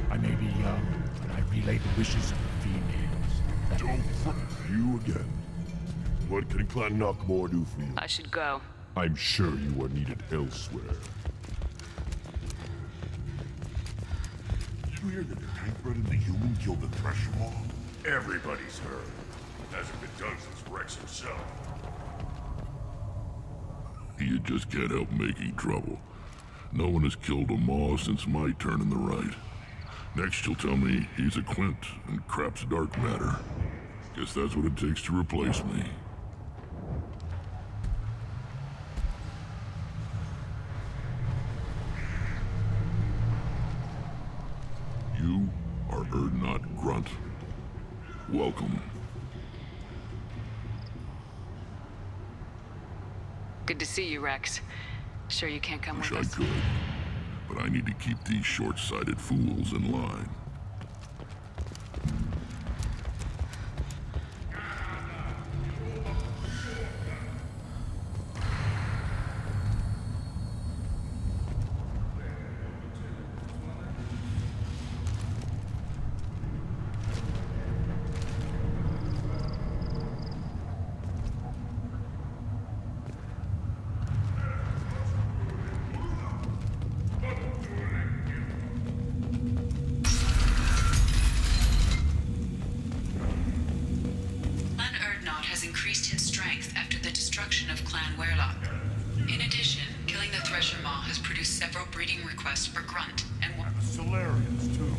I may be young, but I relay the wishes of the females. Don't front you again. What can Clan Knockmore do for you? I should go. I'm sure you are needed elsewhere. Did you hear that the tank-bred and the human killed the Thresher Maw? Everybody's heard. Hasn't been done since Rex himself. You just can't help making trouble. No one has killed a Maw since my turn in the right. Next you'll tell me he's a Quint and crap's dark matter. Guess that's what it takes to replace me. You are Urdnot Grunt. Welcome. Good to see you, Rex. Sure you can't come Wish with I us? could, but I need to keep these short-sighted fools in line. Increased in strength after the destruction of Clan Werlock. In addition, killing the Thresher Maw has produced several breeding requests for Grunt and Solarians, too.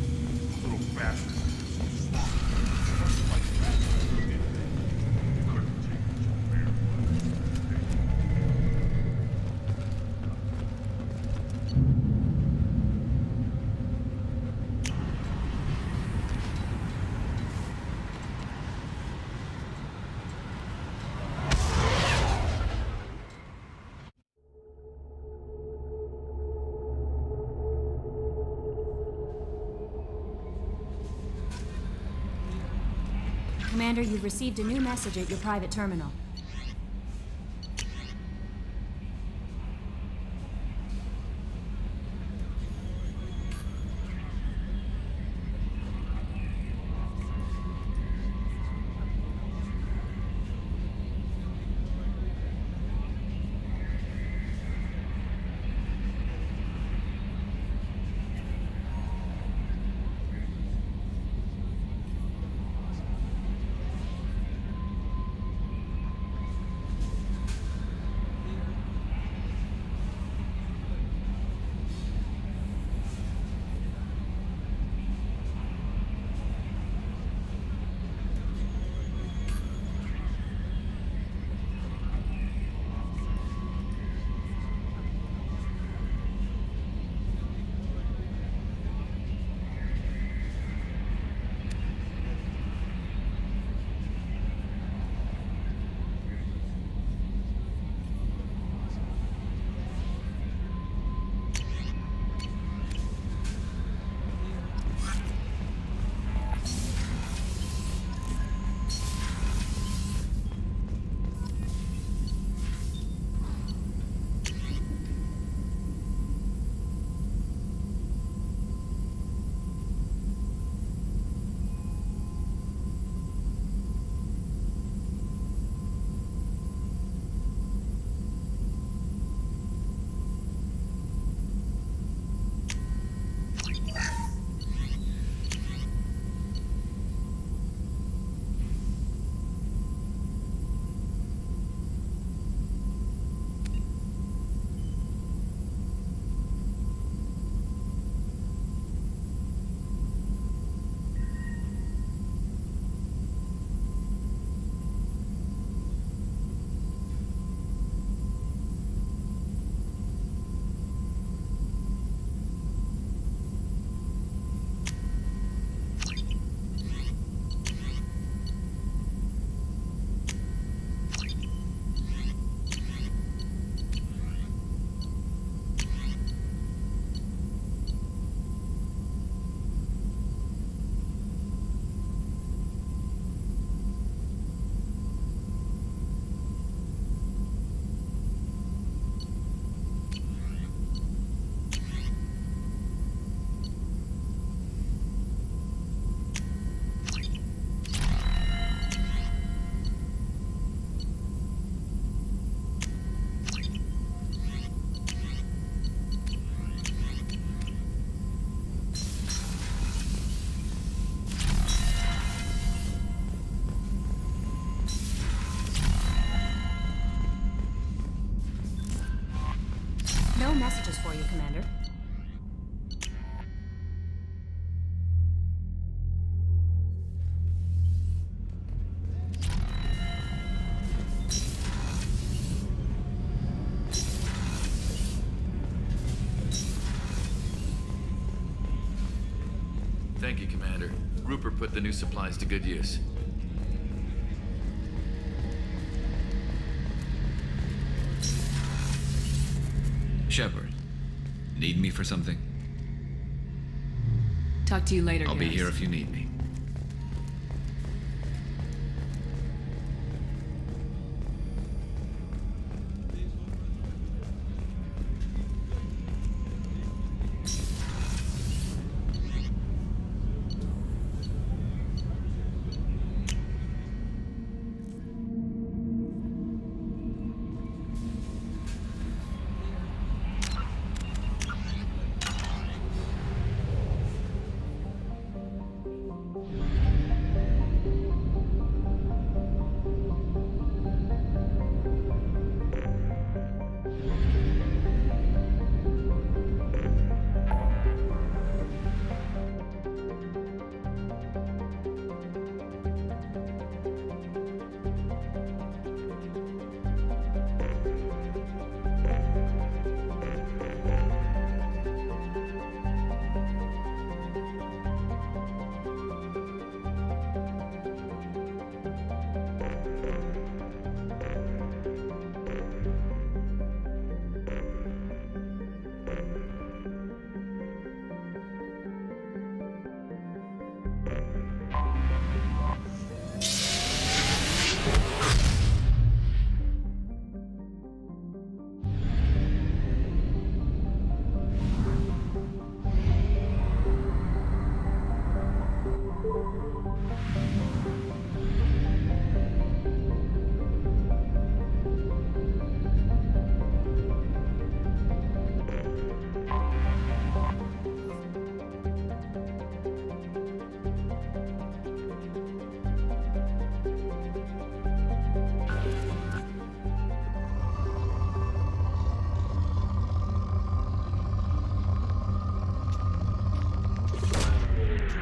Commander, you've received a new message at your private terminal. No messages for you, Commander. Thank you, Commander. Rupert put the new supplies to good use. Shepard, need me for something? Talk to you later, I'll be guys. here if you need me.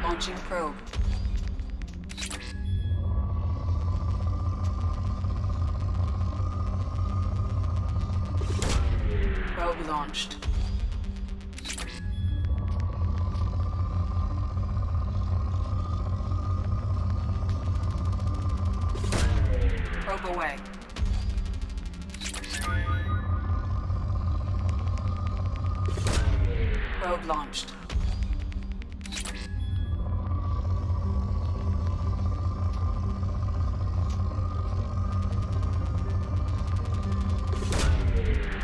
Launching probe. Probe launched. Probe away. Probe launched.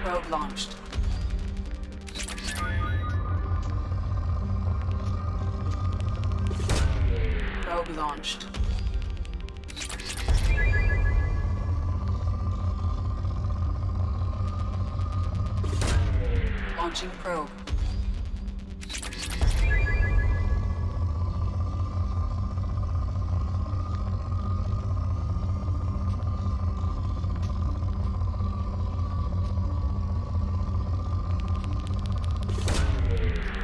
Probe launched. Probe launched. Launching probe.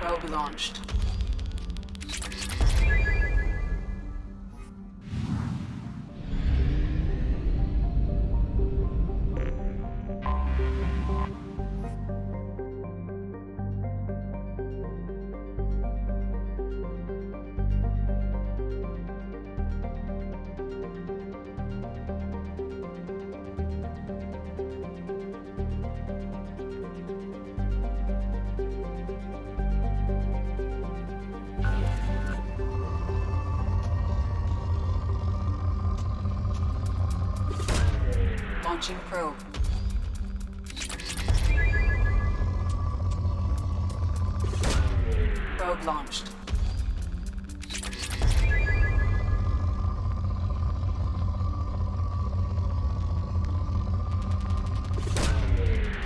Probe launched. Launching probe. Probe launched.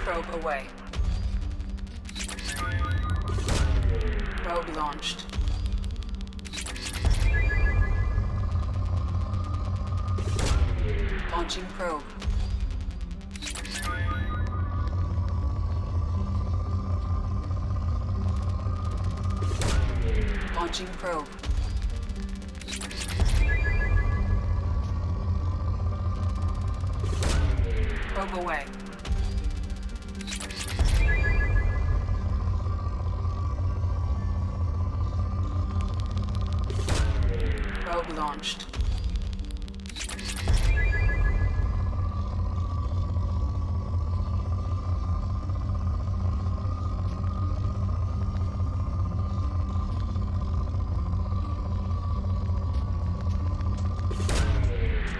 Probe away. Probe launched. Launching probe. Launching probe. Probe away. Probe launched.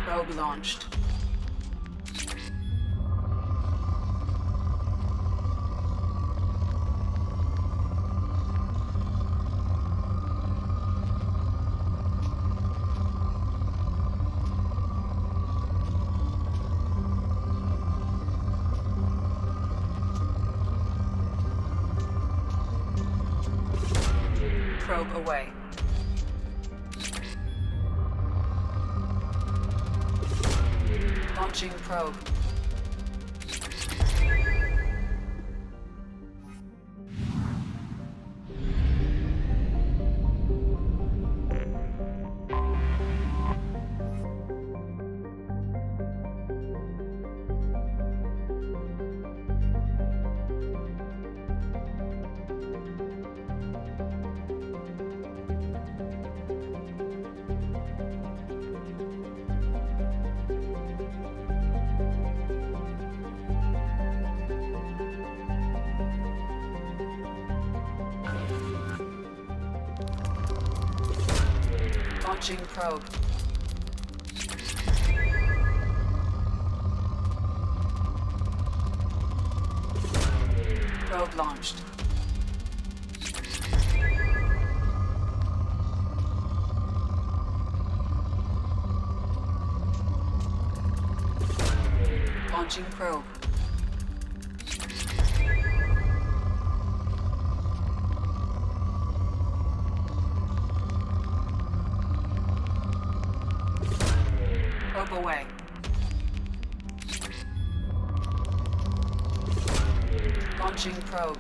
Probe launched. Probe away. Launching probe. Launching probe. Probe launched. Launching probe. Probe away. Launching probe.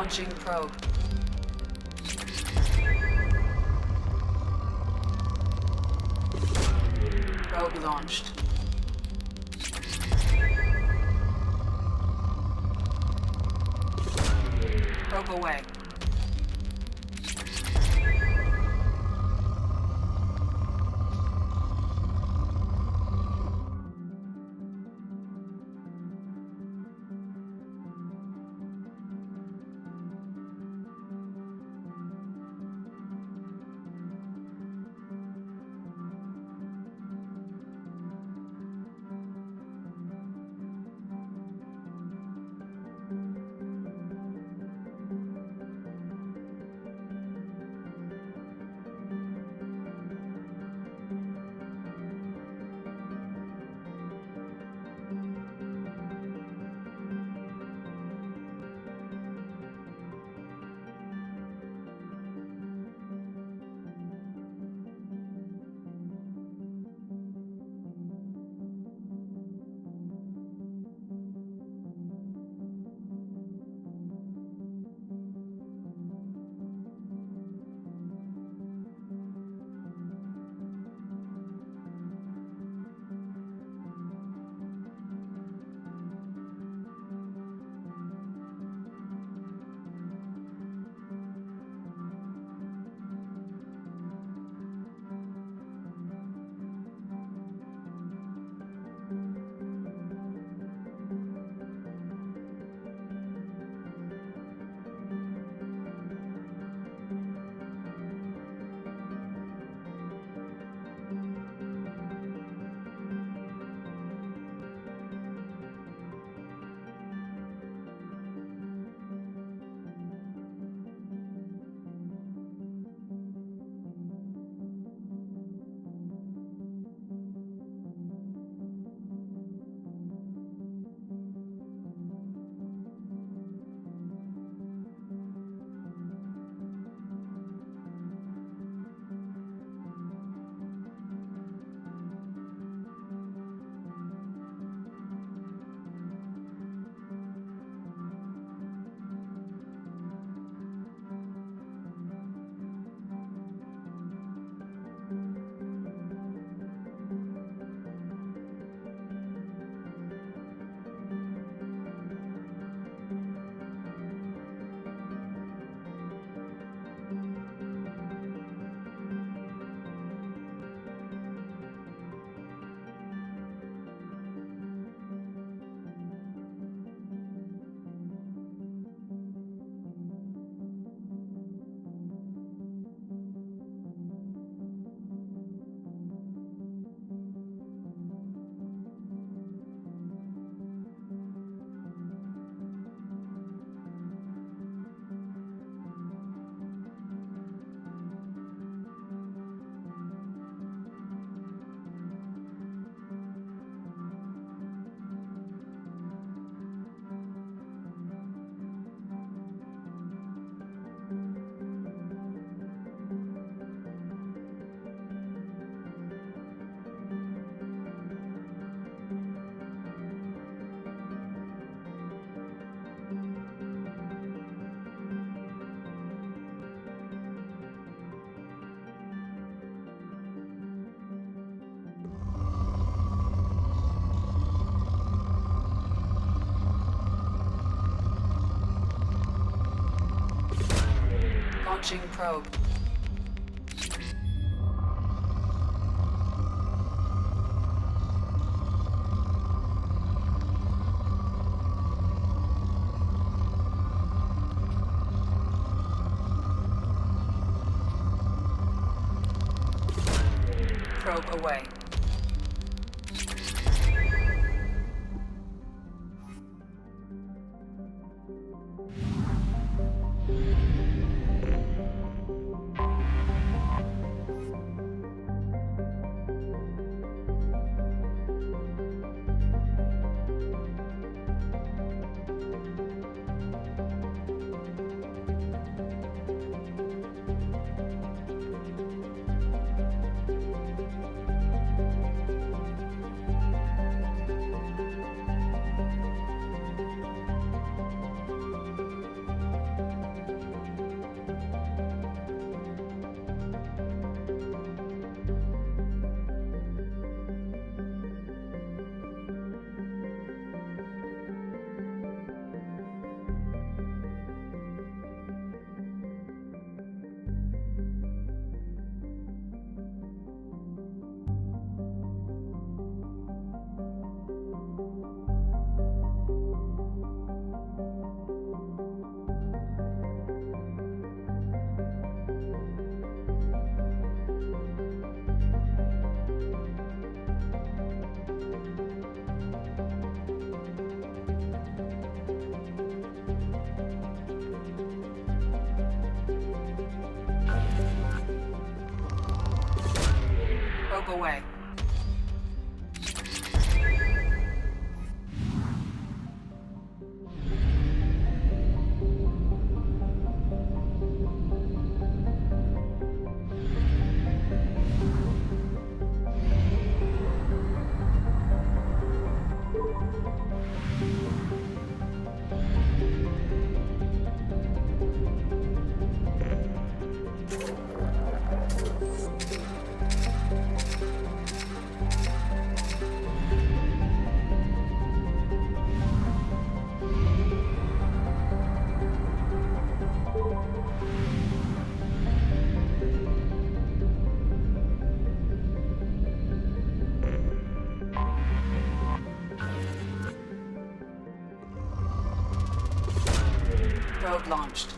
Launching probe. Probe launched. Probe away. Launching probe. Probe away. Probe away. Probe launched.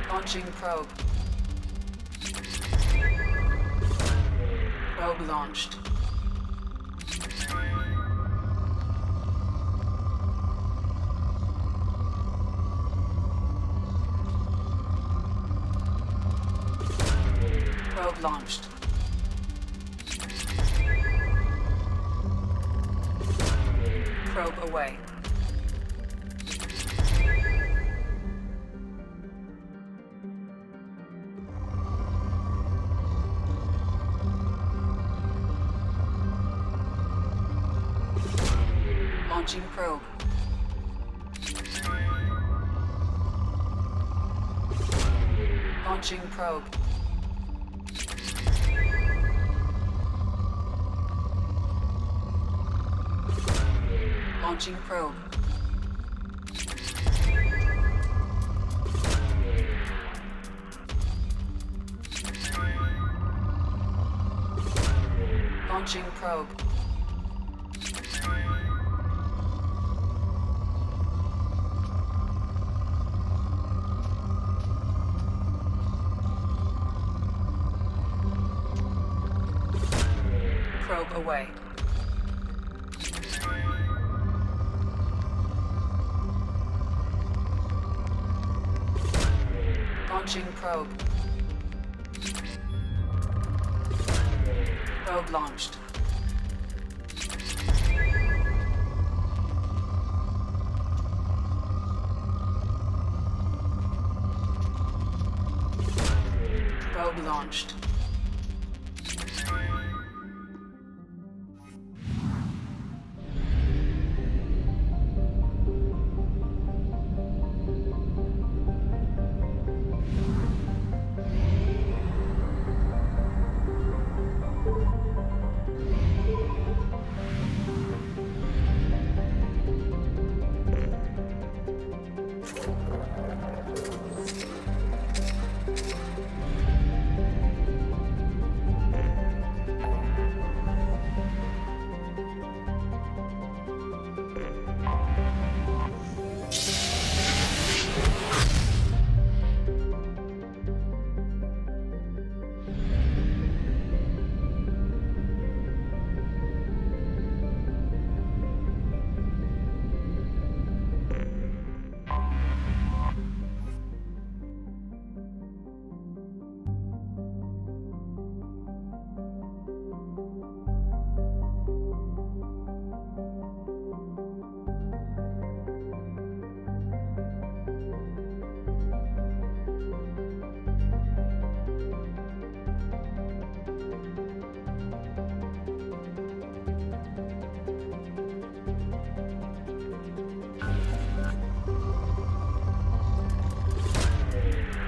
Launching probe. Probe launched. Probe launched. Probe away. Launching probe. Launching probe. Launching probe. Launching probe. Probe away. Launching probe. Probe launched. Probe launched.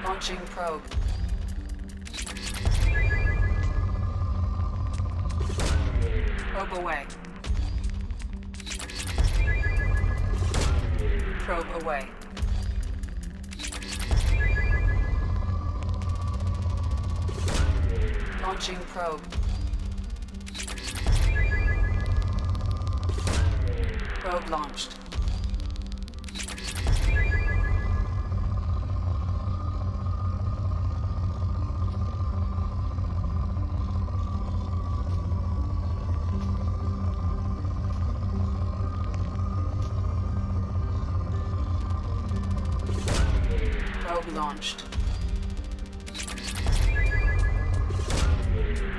Launching probe. Probe away. Probe away. Launching probe. Probe launched. Probe launched.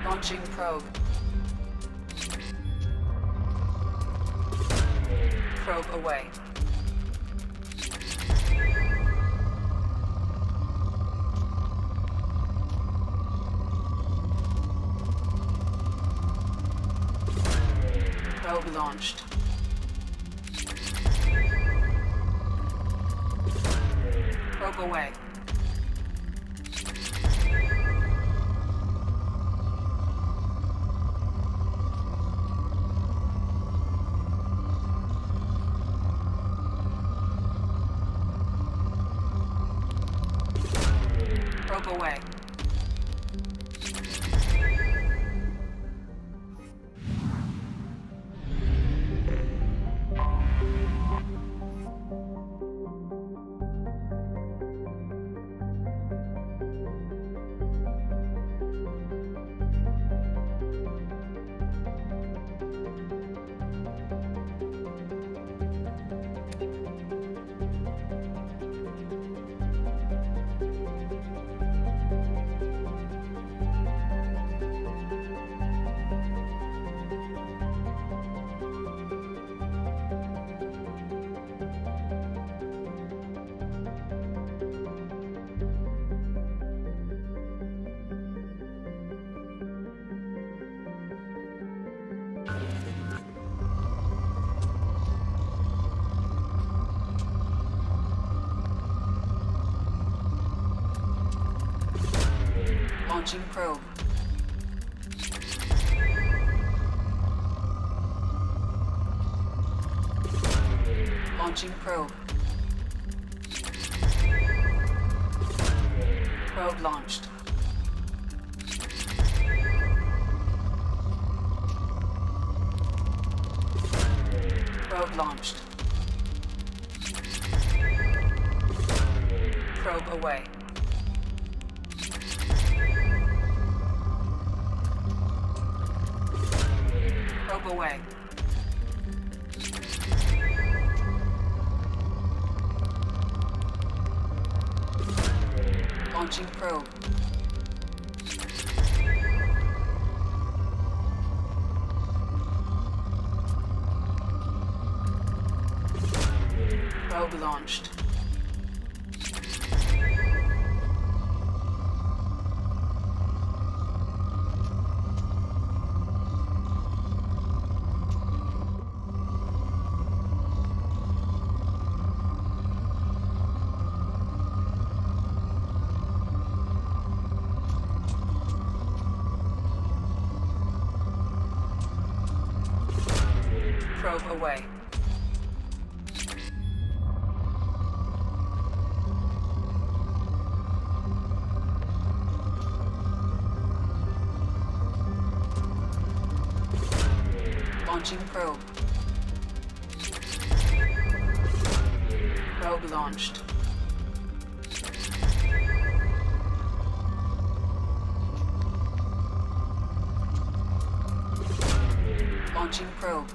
Launching probe. Probe away. Probe launched. Probe away. Probe away. Launching probe. Launching probe. Probe launched. Probe launched. Probe away. Probe away. Launching probe. Probe launched. Probe away. Launching probe. Probe launched. Launching probe.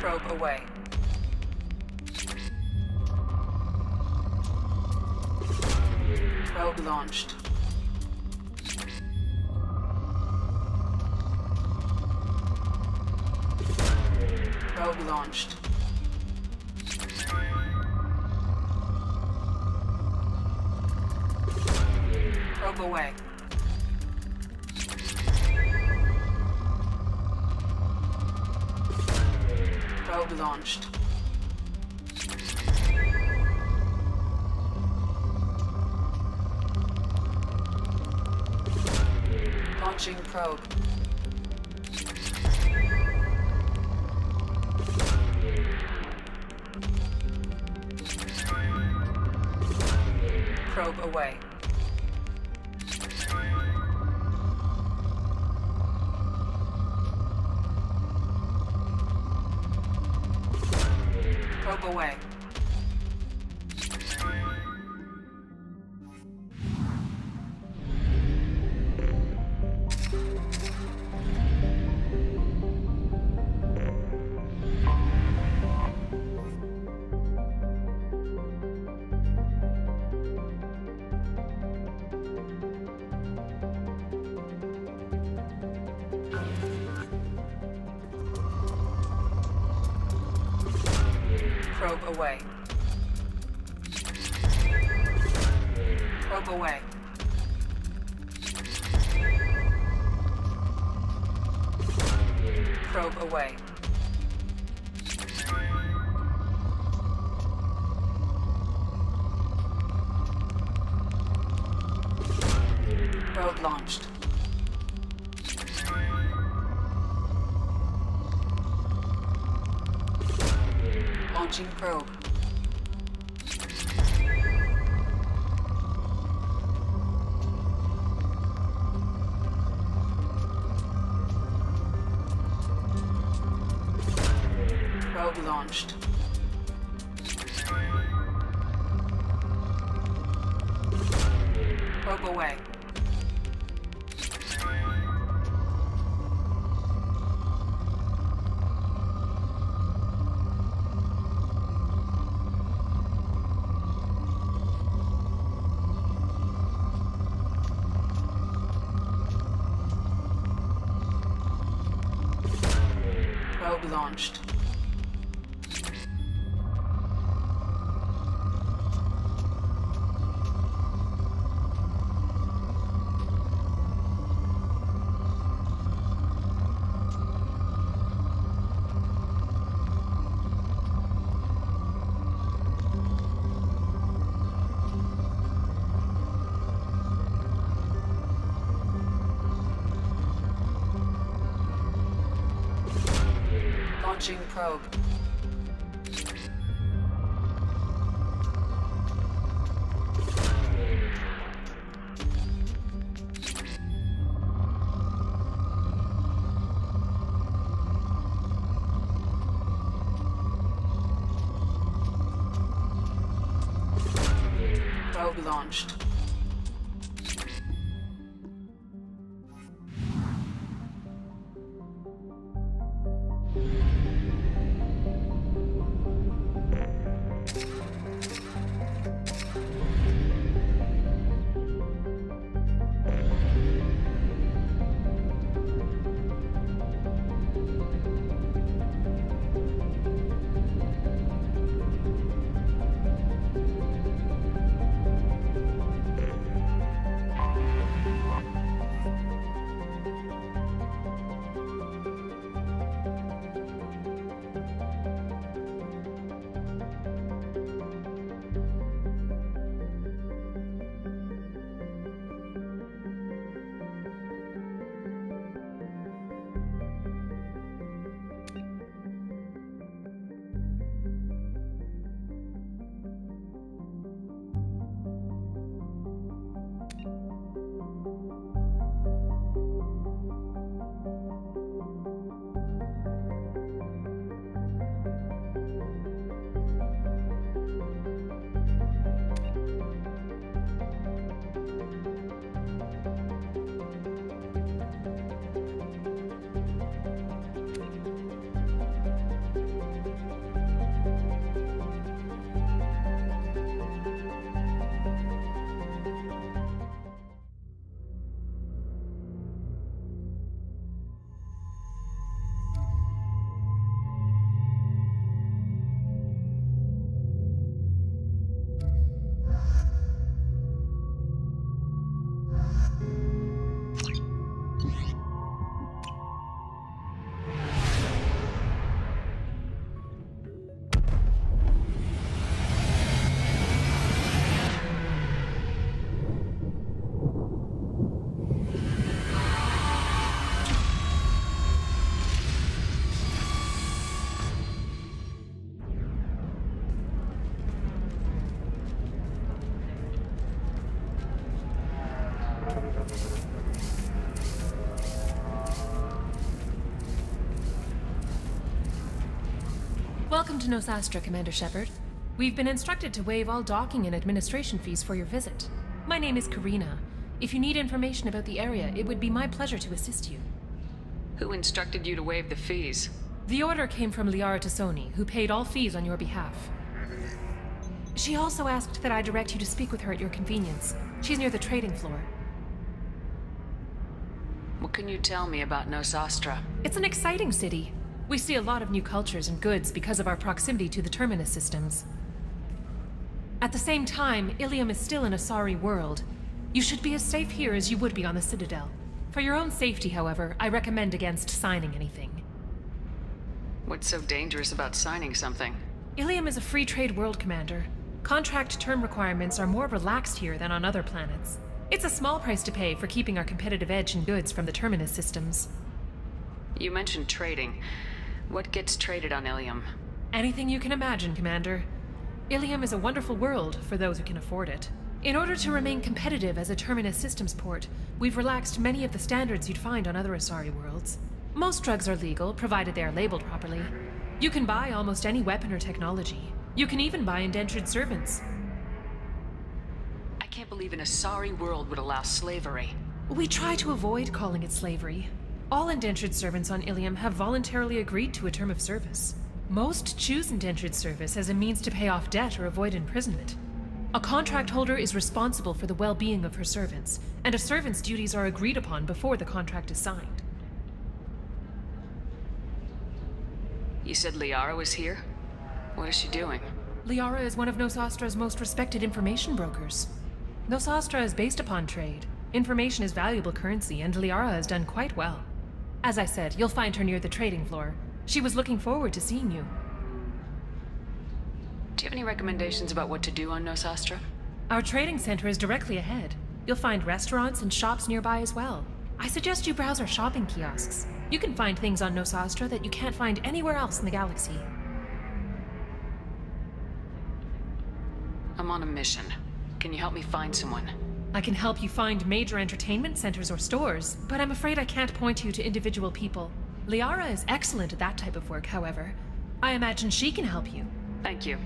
Probe away. Probe launched. Probe launched. Probe away. Probe launched. Launching probe. Probe away. Probe away. Probe away. Probe away. Probe away. Probe launched. Launching probe. Probe launched. Probe away. Probe launched. Launching probe. Probe launched. Welcome to Nosastra, Commander Shepard. We've been instructed to waive all docking and administration fees for your visit. My name is Karina. If you need information about the area, it would be my pleasure to assist you. Who instructed you to waive the fees? The order came from Liara Tassoni, who paid all fees on your behalf. She also asked that I direct you to speak with her at your convenience. She's near the trading floor. What can you tell me about Nosastra? It's an exciting city. We see a lot of new cultures and goods because of our proximity to the Terminus systems. At the same time, Ilium is still an Asari world. You should be as safe here as you would be on the Citadel. For your own safety, however, I recommend against signing anything. What's so dangerous about signing something? Ilium is a free trade world, Commander. Contract term requirements are more relaxed here than on other planets. It's a small price to pay for keeping our competitive edge in goods from the Terminus systems. You mentioned trading. What gets traded on Ilium? Anything you can imagine, Commander. Ilium is a wonderful world for those who can afford it. In order to remain competitive as a Terminus systems port, we've relaxed many of the standards you'd find on other Asari worlds. Most drugs are legal, provided they are labeled properly. You can buy almost any weapon or technology. You can even buy indentured servants. I can't believe an Asari world would allow slavery. We try to avoid calling it slavery. All indentured servants on Ilium have voluntarily agreed to a term of service. Most choose indentured service as a means to pay off debt or avoid imprisonment. A contract holder is responsible for the well-being of her servants, and a servant's duties are agreed upon before the contract is signed. You said Liara was here? What is she doing? Liara is one of Nosastra's most respected information brokers. Nosastra is based upon trade. Information is valuable currency, and Liara has done quite well. As I said, you'll find her near the trading floor. She was looking forward to seeing you. Do you have any recommendations about what to do on Nosastra? Our trading center is directly ahead. You'll find restaurants and shops nearby as well. I suggest you browse our shopping kiosks. You can find things on Nosastra that you can't find anywhere else in the galaxy. I'm on a mission. Can you help me find someone? I can help you find major entertainment centers or stores, but I'm afraid I can't point you to individual people. Liara is excellent at that type of work, however. I imagine she can help you. Thank you.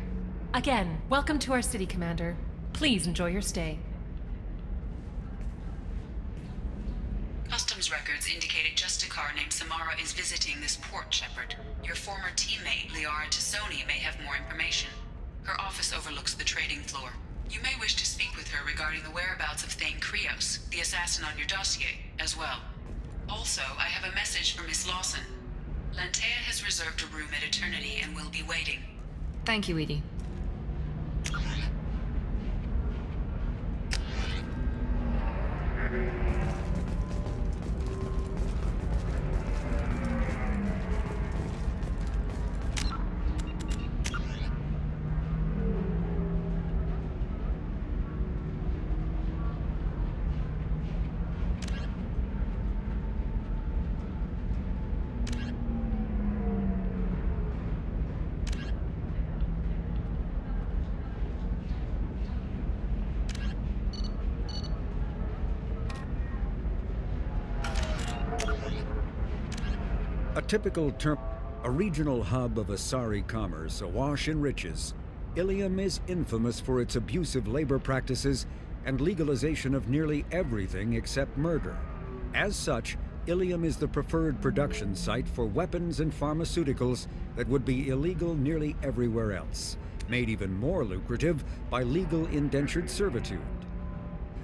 Again, welcome to our city, Commander. Please enjoy your stay. Customs records indicate a Justicar named Samara is visiting this port, Shepard. Your former teammate, Liara Tassoni, may have more information. Her office overlooks the trading floor. You may wish to speak with her regarding the whereabouts of Thane Krios, the assassin on your dossier, as well. Also, I have a message for Miss Lawson. Lantea has reserved a room at Eternity and will be waiting. Thank you, Edie. A typical a regional hub of Asari commerce awash in riches, Ilium is infamous for its abusive labor practices and legalization of nearly everything except murder. As such, Ilium is the preferred production site for weapons and pharmaceuticals that would be illegal nearly everywhere else, made even more lucrative by legal indentured servitude.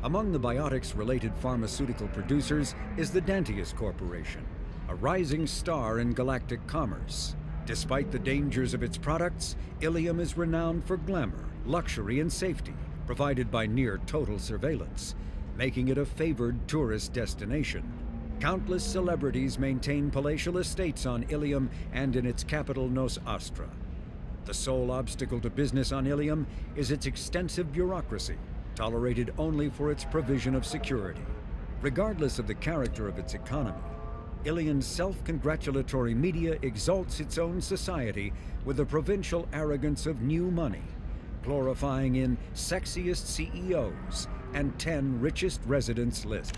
Among the biotics-related pharmaceutical producers is the Dantius Corporation, a rising star in galactic commerce. Despite the dangers of its products, Ilium is renowned for glamour, luxury, and safety, provided by near-total surveillance, making it a favored tourist destination. Countless celebrities maintain palatial estates on Ilium and in its capital Nosastra. The sole obstacle to business on Ilium is its extensive bureaucracy, tolerated only for its provision of security. Regardless of the character of its economy, Ilium's self-congratulatory media exalts its own society with the provincial arrogance of new money, glorifying in sexiest CEOs and 10 richest residents list.